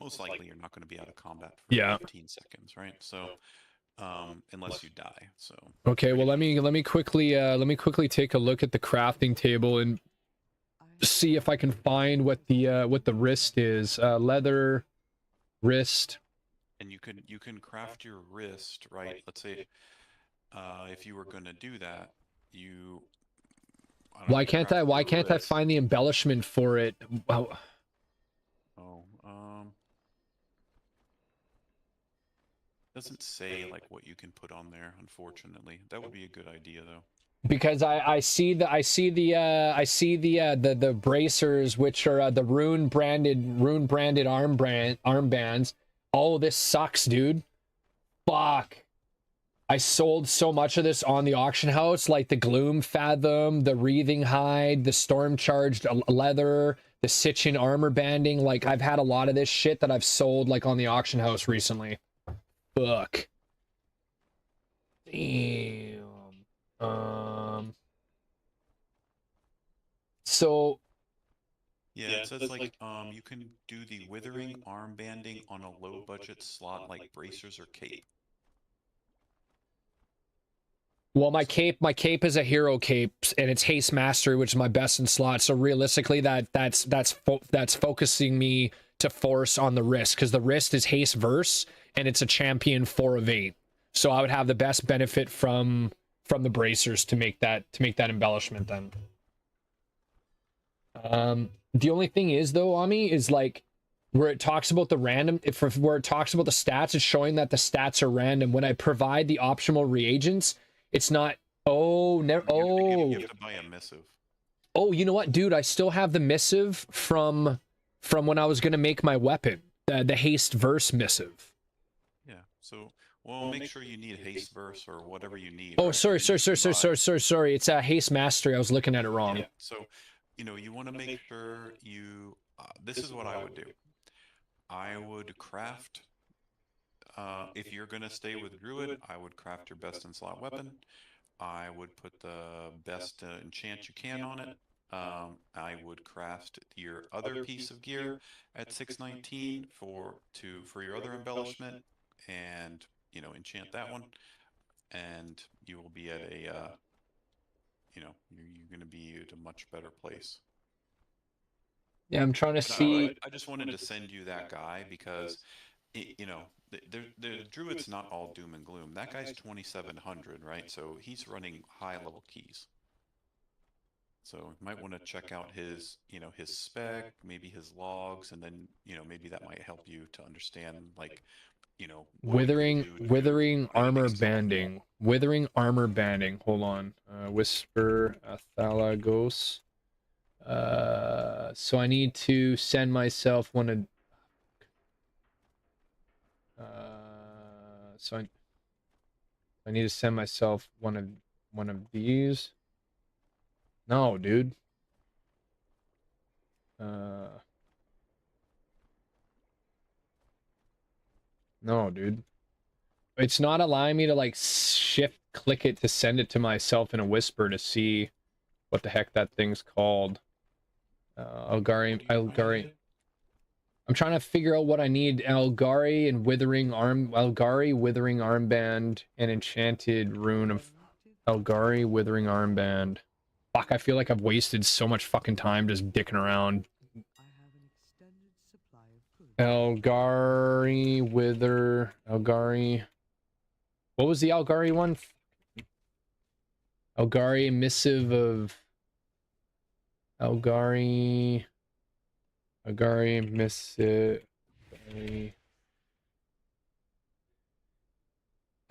most likely you're not going to be out of combat for Yeah. 15 seconds, right? So, unless you die, so. Okay, well, let me quickly take a look at the crafting table and see if I can find what the wrist is. Leather wrist. And you can craft your wrist, right? Let's say, if you were going to do that, Why can't I find the embellishment for it? Wow. Doesn't say like what you can put on there, unfortunately. That would be a good idea though. Because I see the bracers, which are the rune branded armbands. Oh, this sucks, dude. Fuck. I sold so much of this on the auction house, like the Gloom Fathom, the Wreathing Hide, the Storm Charged Leather, the Sitchin armor banding. Like, I've had a lot of this shit that I've sold like on the auction house recently. Fuck. Damn. So Yeah, it says like you can do the withering arm banding on a low budget slot like bracers or cape. well, my cape is a hero cape, and it's haste mastery, which is my best in slot. So realistically, that's focusing me to force on the wrist, because the wrist is haste verse and it's a champion 4 of 8. So I would have the best benefit from the bracers to make that embellishment then. The only thing is though, Ami, is like where it talks about the random, where it talks about the stats, it's showing that the stats are random. When I provide the optional reagents, it's not. You have to buy a missive. Oh, you know what, dude? I still have the missive from when I was gonna make my weapon, the haste verse missive. Yeah. So, well, make sure you need haste verse or whatever you need. Oh, right? sorry. You It's a haste mastery. I was looking at it wrong. Yeah. So, you want to make sure you. This is what I would do. I would craft. If you're gonna stay with Druid, I would craft your best in slot weapon. I would put the best enchant you can on it. I would craft your other piece of gear at 619 for your other embellishment, and enchant that one, and you will be at a you're going to be at a much better place. Yeah, I'm trying to see. I just wanted to send you that guy because the druid's not all doom and gloom. That guy's 2700, right? So he's running high level keys. So you might want to check out his his spec, maybe his logs, and then maybe that might help you to understand, like, you know, what you can do to Withering anything armor simple. banding. Withering armor banding. Hold on. Whisper Athalagos. So I need to send myself one of. So I need to send myself one of these. No, dude. No, dude. It's not allowing me to like shift click it to send it to myself in a whisper to see what the heck that thing's called. Algari. I'm trying to figure out what I need. Algari, Withering Armband, and Enchanted Rune of Algari, Withering Armband. Fuck, I feel like I've wasted so much fucking time just dicking around. I have an extended supply of goods. Algari. What was the Algari one? Algari Missive of Algari Missive.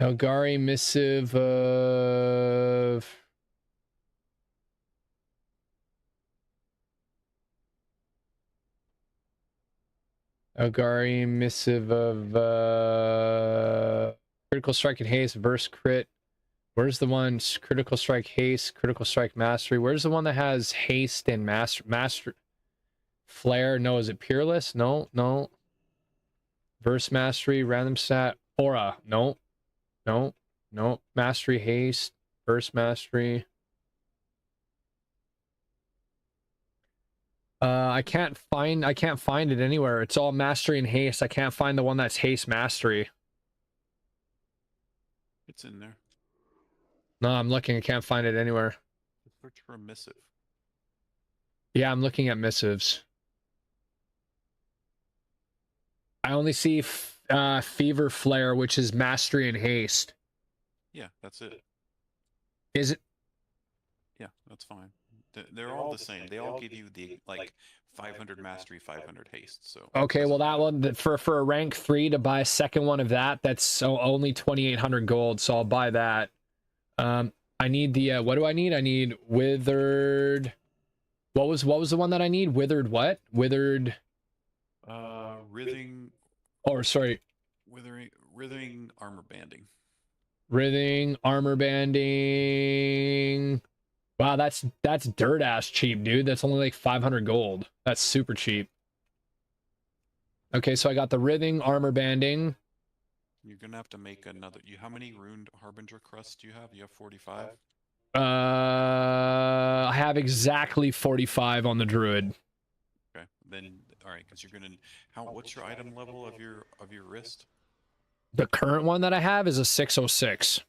Algari Missive of Algari Missive of Critical Strike and Haste, Verse Crit. Where's the one? Critical Strike Haste, Critical Strike Mastery. Where's the one that has Haste and Master Flare? No, is it Peerless? No. Verse Mastery, Random Stat, Aura. No. Mastery Haste, Verse Mastery. I can't find it anywhere. It's all Mastery and Haste. I can't find the one that's Haste Mastery. It's in there. No, I'm looking. I can't find it anywhere. Search for a missive. Yeah, I'm looking at missives. I only see Fever Flare, which is Mastery and Haste. Yeah, that's it. Is it? Yeah, that's fine. They're all the same. They all give you the like 500 mastery, 500 haste. So Okay, well that one for a rank 3 to buy a second one of that's so only 2,800 gold. So I'll buy that. I need the what do I need? I need withered. What was the one that I need? Withered what? Withered. Writhing. Or sorry. Writhing armor banding. Writhing armor banding. Wow, that's dirt ass cheap, dude. That's only like 500 gold. That's super cheap. Okay, so I got the writhing armor banding. You're gonna have to make another. How many runed harbinger crusts do you have? You have 45. I have exactly 45 on the druid. Okay, then all right, because you're gonna. What's your item level of your wrist? The current one that I have is a 606.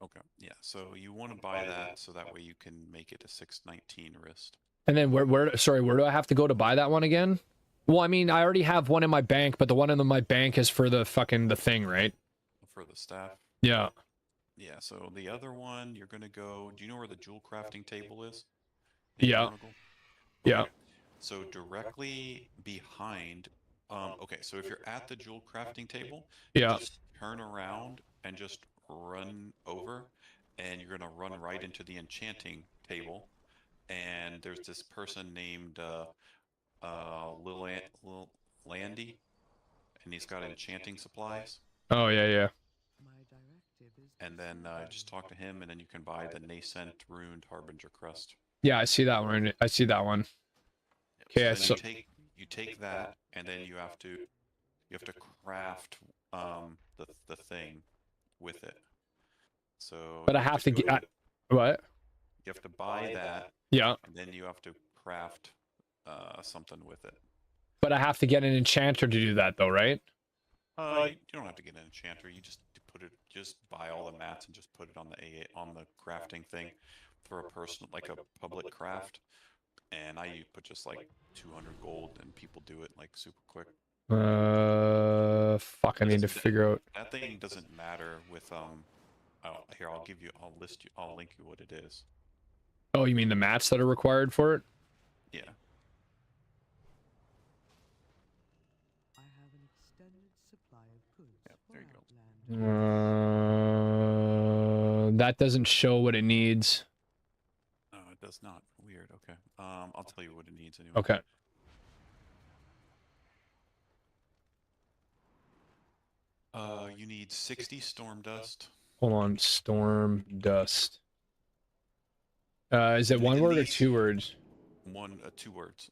Okay, yeah. So you want to buy that so that way you can make it a 619 wrist. And then where do I have to go to buy that one again? Well, I mean, I already have one in my bank, but the one in my bank is for the thing, right? For the staff. Yeah. Yeah. So the other one, you're gonna go. Do you know where the jewel crafting table is? Yeah. Yeah. Okay. So directly behind. Okay. So if you're at the jewel crafting table, Yeah. just turn around and just run over, and you're gonna run right into the enchanting table. And there's this person named Lil Landy, and he's got enchanting supplies. Oh yeah. My directive is And then just talk to him, and then you can buy the nascent runed harbinger crust. Yeah, I see that one. Okay, So then you take that, and then you have to craft the thing with it. So but I have to get what? You have to buy that. Yeah. And then you have to craft something with it. But I have to get an enchanter to do that, though, right? You don't have to get an enchanter. You just buy all the mats and just put it on the crafting thing for a personal, like a public craft. And I put just like 200 gold, and people do it like super quick. Fuck, I need to figure out. That thing doesn't matter with here, I'll link you what it is. Oh, you mean the mats that are required for it? Yeah. I have an extended supply of goods Yeah, for there you go. outland. That doesn't show what it needs. No, it does not. Weird. Okay. I'll tell you what it needs anyway. Okay. You need 60 storm dust. Hold on. Storm dust. Is it one In word or these- 2 words? 2 words.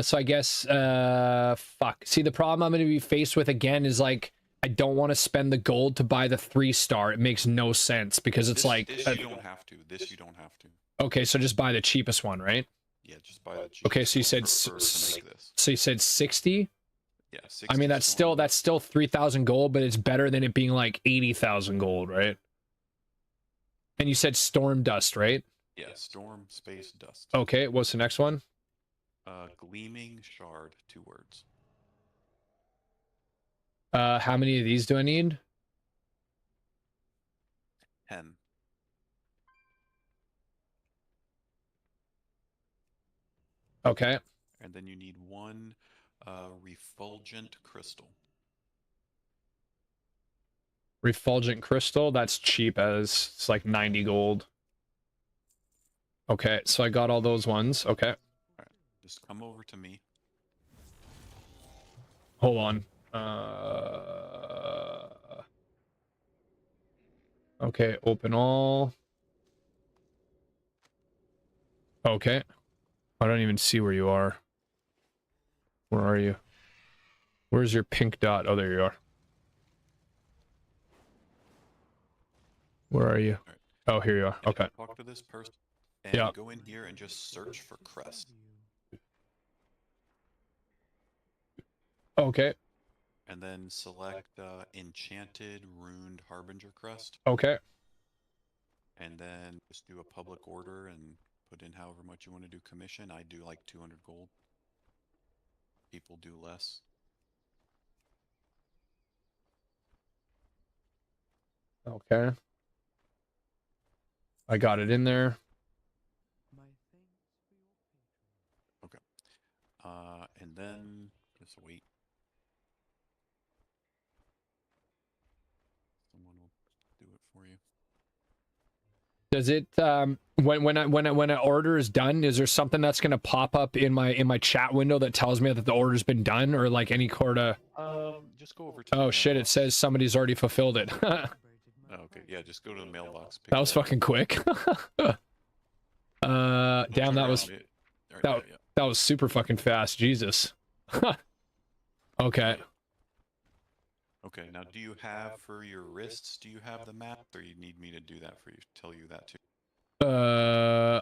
So I guess, fuck. See, the problem I'm going to be faced with again is like, I don't want to spend the gold to buy the 3-star. It makes no sense because it's This, like, this you don't have to. This you don't have to. okay, so just buy the cheapest one, right? Yeah, just buy the Okay, so you cheapest said one to make this. So you said 60? Yeah, 60 I mean, that's storm still 3,000 gold, but it's better than it being like 80,000 gold, right? And you said storm dust, right? Yeah, storm space dust. Okay, what's the next one? Gleaming shard, 2 words. How many of these do I need? 10. Okay. And then you need 1 refulgent crystal. Refulgent crystal, that's cheap as it's like 90 gold. Okay, so I got all those ones. Okay. Just come over to me. Hold on. Okay, open all. Okay. I don't even see where you are. Where are you? Where's your pink dot? Oh, there you are. Where are you? Alright. Oh, here you are. Yeah, Okay. Talk to this person. And Yeah. go in here and just search for crest. Okay. And then select enchanted runed harbinger crest. Okay. And then just do a public order and put in however much you want to do commission. I do like 200 gold. People do less. Okay. I got it in there. My thanks for your patronage. And then just wait. Someone will do it for you. Does it when an order is done, is there something that's gonna pop up in my chat window that tells me that the order's been done, or like any sort of Just go over to. oh the shit, it mailbox. said somebody's already fulfilled it. Oh, okay, yeah, just go to the mailbox. pick That it was up. fucking quick. Don't Damn, turn that was around, Alright, that- yeah. that was super fucking fast. Jesus. Okay. Okay, now do you have for your wrists, do you have the map, or you need me to do that for you, tell you that too?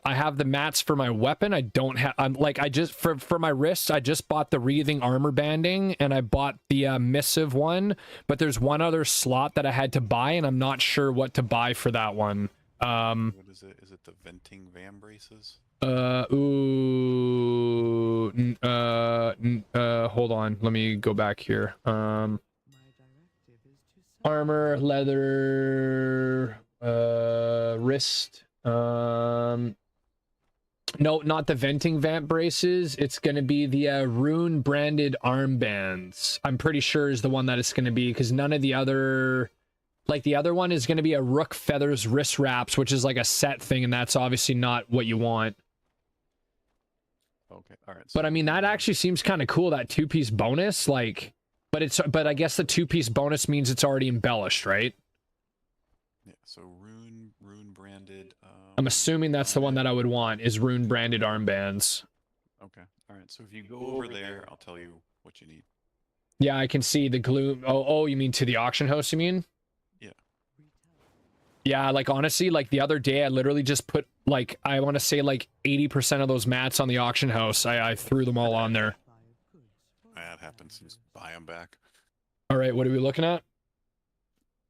I have the mats for my weapon. I don't have. I'm like I just for my wrists. I just bought the wreathing armor banding, and I bought the missive one. But there's one other slot that I had to buy, and I'm not sure what to buy for that one. What is it? Is it the venting van braces? Hold on. Let me go back here. My directive is to Armor, leather, wrist. No, not the venting vamp braces. It's going to be the rune branded armbands. I'm pretty sure is the one that it's going to be, because none of the other, like the other one is going to be a rook feathers wrist wraps, which is like a set thing, and that's obviously not what you want. Okay, alright. But I mean, that actually seems kind of cool, that 2-piece bonus, like, but I guess the 2-piece bonus means it's already embellished, right? Yeah, so rune branded. I'm assuming that's the one that I would want, is rune branded armbands. Okay, alright, so if you go over there, I'll tell you what you need. Yeah, I can see the gloom. Oh, you mean to the auction house, you mean? Yeah, like honestly, like the other day I literally just put like, I want to say like 80% of those mats on the auction house. I threw them all on there. That happens, just buy them back. All right, what are we looking at?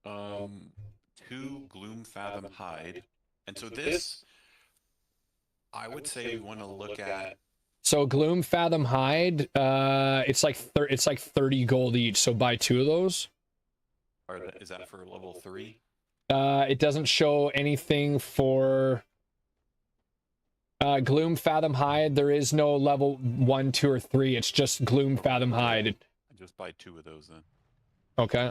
2 gloom fathom hide. And so this, I would say we want to look at. So gloom fathom hide, it's like 30 gold each, so buy 2 of those. Is that for level 3? It doesn't show anything for Gloom Fathom Hide. There is no level 1, 2, or 3. It's just Gloom Fathom Hide. just buy 2 of those then. Okay.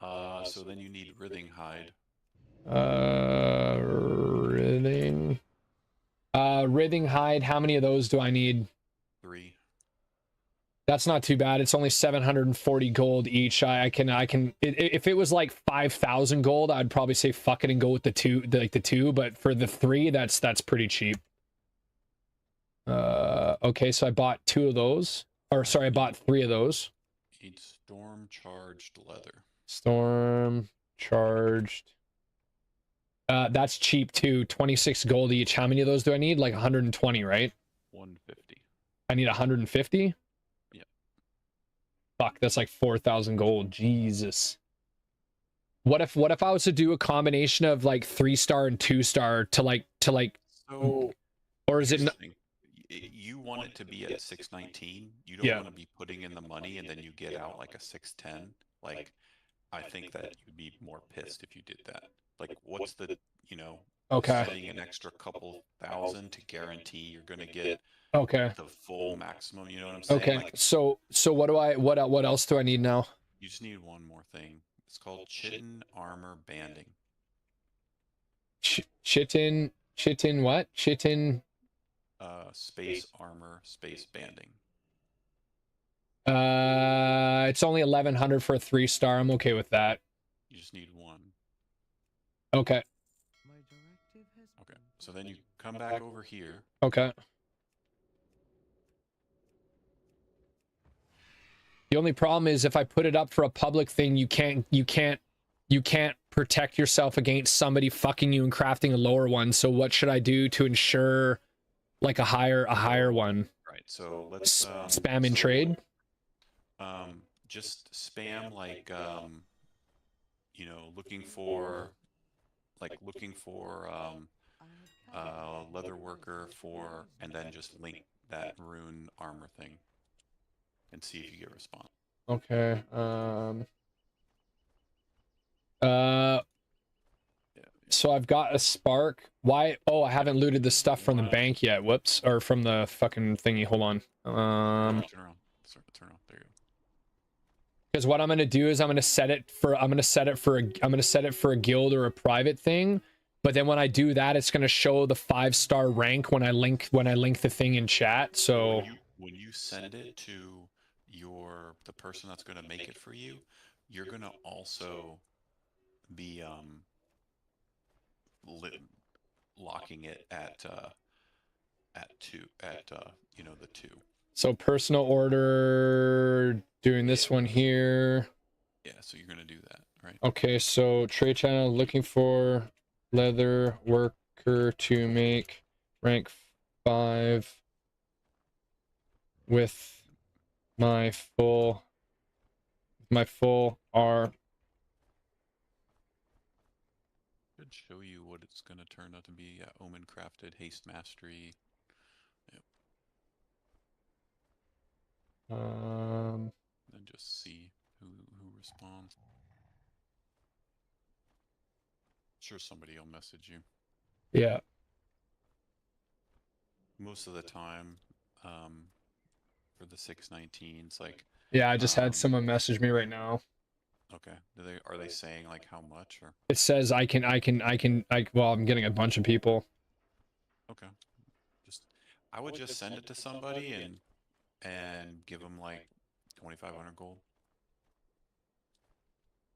So then you need writhing hide. Writhing. Writhing hide. How many of those do I need? 3. That's not too bad. It's only 740 gold each. I can. If it was like 5,000 gold, I'd probably say fuck it and go with the two. The 2. But for the 3, that's pretty cheap. Okay, so I bought 2 of those. Or sorry, I bought 3 of those. Need storm charged leather. Storm charged. That's cheap too. 26 gold each. How many of those do I need? Like 120, right? 150. I need 150? Yeah. Fuck, that's like 4,000 gold. Jesus. What if I was to do a combination of like 3-star and 2-star to like So, or is it here's the thing. You want it to be at 619. You don't Yeah. want to be putting in the money and then you get out like a 610. Like, I think that you'd be more pissed if you did that. Like, what's the, Okay. spending an extra couple thousand to guarantee you're going to get Okay. the full maximum, you know what I'm saying? Okay. Like, So what else do I need now? you just need one more thing. It's called chitin armor banding. Chitin what? Chitin Space armor, space banding. it's only 1100 for a 3-star. I'm okay with that. You just need one. Okay. My directive has Okay. been So then you come back over here. Okay. The only problem is if I put it up for a public thing, you can't protect yourself against somebody fucking you and crafting a lower one. So what should I do to ensure like a higher one? Right. So let's Spam in trade. Just spam like looking for leather worker for, and then just link that rune armor thing and see if you get a response. Okay. So I've got a spark. Why? Oh, I haven't looted the stuff from the bank yet. Whoops. Or from the fucking thingy. Hold on. Turn around. Turn around. There you go. Because what I'm gonna do is I'm gonna set it for a guild or a private thing. But then when I do that, it's gonna show the 5-star rank when I link the thing in chat. So when you send it to the person that's gonna make it for you, you're gonna also be locking it at the 2. So personal order, doing this one here. Yeah, so you're gonna do that, right? Okay, so trade channel looking for leather worker to make rank 5 with my full R. Should show you what it's gonna turn out to be. Omen crafted, haste mastery. Yep. Then just see who responds. Sure, somebody will message you. Yeah. Most of the time, for the 619, it's like. Yeah, I just had someone message me right now. Okay. Are they saying like how much or? It says well, I'm getting a bunch of people. Okay. I would just send it to somebody and give them like 2,500 gold.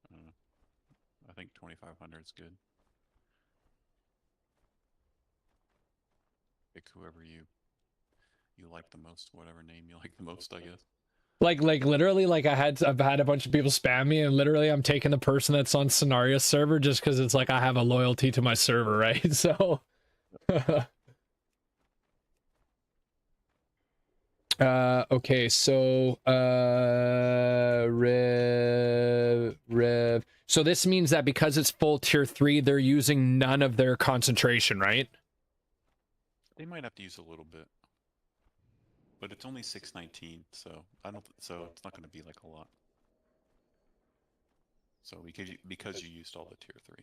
I don't know. I think 2,500 is good. Pick whoever you like the most, whatever name you like the most, I guess. Like literally, like I've had a bunch of people spam me, and literally I'm taking the person that's on Scenarios server just because it's like I have a loyalty to my server, right? So okay, so Rev. So this means that because it's full tier 3, they're using none of their concentration, right? They might have to use a little bit. But it's only 619, so it's not going to be like a lot. So because you used all the tier 3.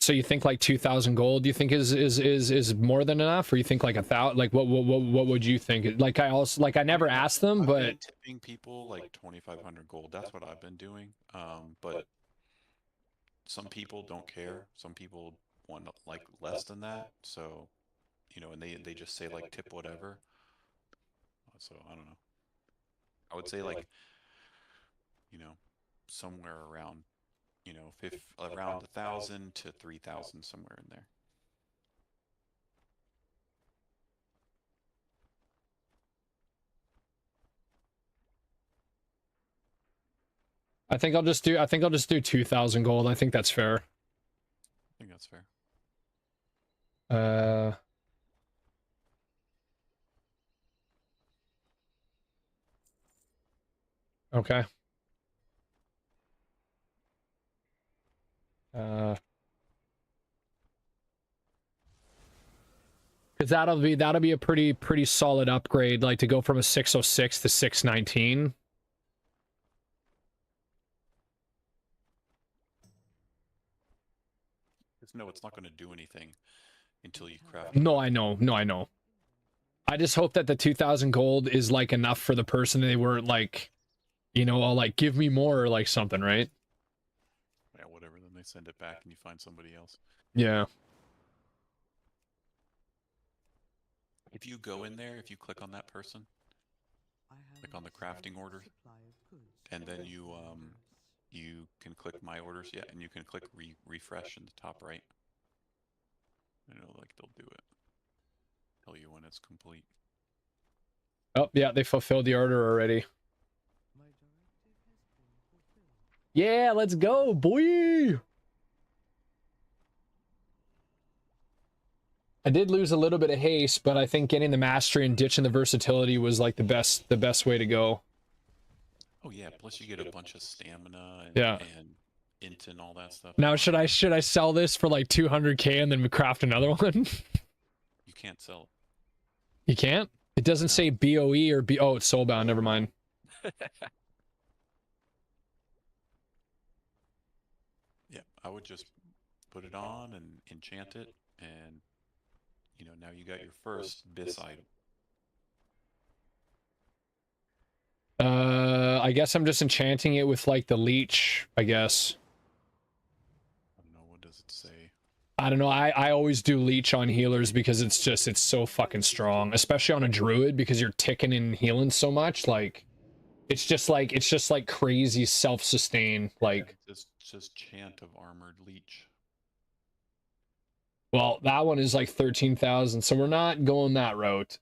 So you think like 2,000 gold? Do you think is more than enough, or you think like 1,000? Like what would you think? Like I never asked them, I've but been tipping people like 2,500 gold. That's what I've been doing. But some people don't care. Some people want like less than that. So, you know, and they just say like tip whatever. So I don't know. I would say like, you know, somewhere around, you know, around 1,000 to 3,000, somewhere in there. I think I'll just do 2,000 gold. I think that's fair. I think that's fair. Okay. Because that'll be a pretty solid upgrade, like to go from a 606 to 619. No, it's not going to do anything until you craft. No, I know. No, I know. I just hope that the 2,000 gold is like enough for the person. They weren't like, you know, all like, give me more or like something, right? Yeah, whatever. Then they send it back and you find somebody else. Yeah. If you go in there, if you click on that person, click on the crafting order, and then you can click my orders, yeah, and you can click refresh in the top right. You know, like they'll do it. Tell you when it's complete. Oh, yeah, they fulfilled the order already. Yeah, let's go, boy. I did lose a little bit of haste, but I think getting the mastery and ditching the versatility was like the best way to go. Oh yeah, plus you get a bunch of stamina and, Yeah. and int and all that stuff. Now should I sell this for like 200k and then craft another one? You can't sell it. You can't? It doesn't say BOE or B. Oh, it's soulbound. Never mind. Yeah, I would just put it on and enchant it, and you know, now you got your first bis item. I guess I'm just enchanting it with like the leech, I guess. I don't know, what does it say? I don't know. I always do leech on healers because it's so fucking strong, especially on a druid because you're ticking and healing so much. Like, it's just like crazy self-sustain. Like, It says chant of armored leech. well, that one is like 13,000, so we're not going that route.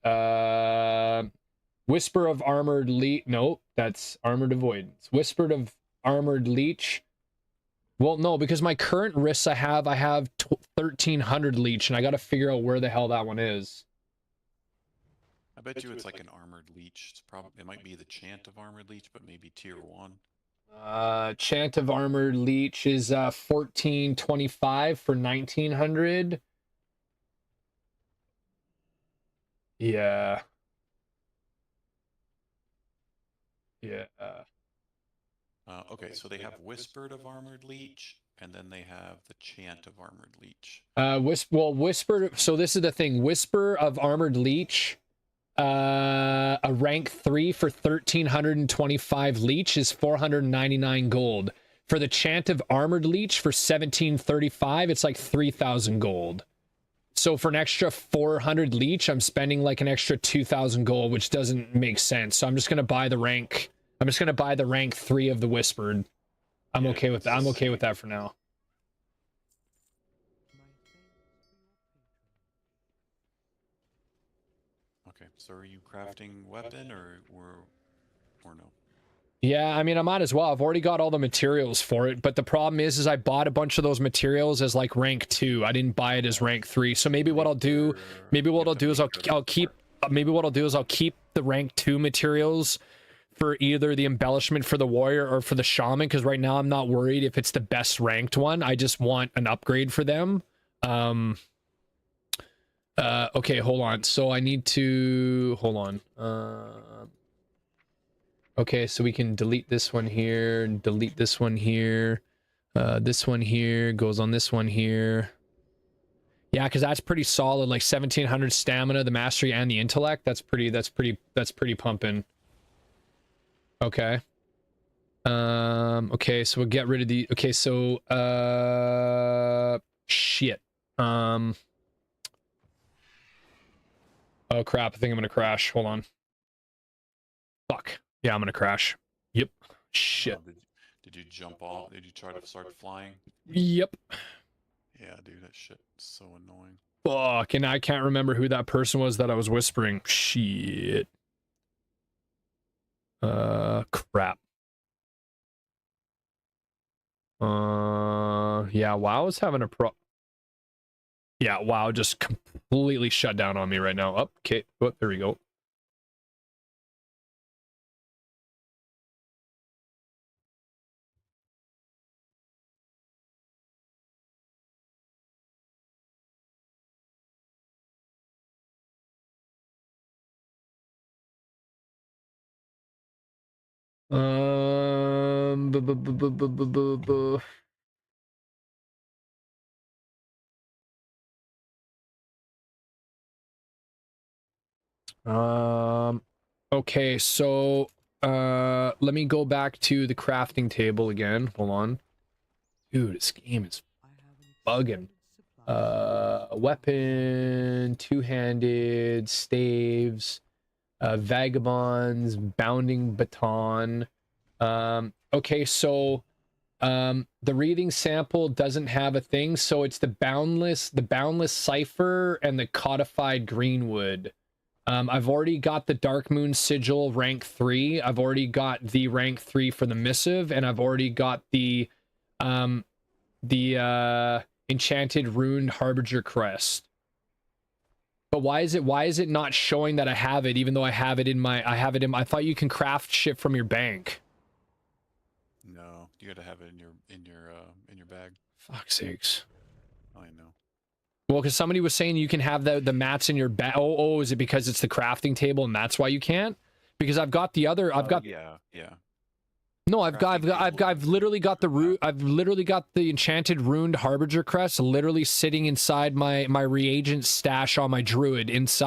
Whisper of armored leech. Nope, that's armored avoidance. Whispered of armored leech. Well, no, because my current risks I have 1,300 leech, and I got to figure out where the hell that one is. I bet you it's like an armored leech. It's probably, it might be the chant of armored leech, but maybe tier 1. Chant of armored leech is 1425 for 1,900. Yeah. Yeah. Okay, so they have whispered of armored leech, and then they have the chant of armored leech. Whisper. So this is the thing. Whisper of armored leech. A rank 3 for 1,325 leech is 499 gold. For the chant of armored leech for 1,735, it's like 3,000 gold. So for an extra 400 leech, I'm spending like an extra 2,000 gold, which doesn't make sense. So I'm just gonna buy the rank. I'm just gonna buy the rank 3 of the whispered. I'm okay with that. I'm okay with that for now. Okay, so are you crafting weapon or no? Yeah, I mean, I might as well. I've already got all the materials for it, but the problem is I bought a bunch of those materials as like rank 2. I didn't buy it as rank 3. So maybe what I'll do, is I'll keep the rank 2 materials for either the embellishment for the warrior or for the shaman, because right now I'm not worried if it's the best ranked one. I just want an upgrade for them. Okay, hold on. So I need to hold on. Okay, so we can delete this one here, delete this one here. This one here goes on this one here. Yeah, because that's pretty solid. Like 1700 stamina, the mastery, and the intellect. That's pretty pumping. Okay. Okay, so we'll get rid of the. Okay, so shit. Oh crap! I think I'm gonna crash. Hold on. Fuck. Yeah, I'm gonna crash. Yep. Shit. Did you jump off? Did you try to start flying? Yep. Yeah, dude, that shit's so annoying. Fuck, and I can't remember who that person was that I was whispering. Shit. Crap. Yeah, WoW is having a Yeah, WoW just completely shut down on me right now. Oh, okay. Oh, there we go. Bu- bu- bu- bu- bu- bu- bu- bu. Okay, so let me go back to the crafting table again. Hold on. Dude, this game is I have an bugging. extended supply of Weapon, two-handed, staves, vagabonds, bounding baton. Okay, so the reading sample doesn't have a thing, so it's the boundless cipher and the codified greenwood. I've already got the Dark Moon Sigil rank 3. I've already got the rank 3 for the missive, and I've already got the enchanted runed harbinger crest. But why is it not showing that I have it, even though I have it in my I thought you can craft shit from your bank. No, you gotta have it in your bag. Fuck's sakes. I know. Well, because somebody was saying you can have the mats in your bag. Oh, is it because it's the crafting table and that's why you can't? Because I've got the other. Yeah. No, I've literally got the I've literally got the enchanted runed harbinger crest literally sitting inside my reagent stash on my druid inside.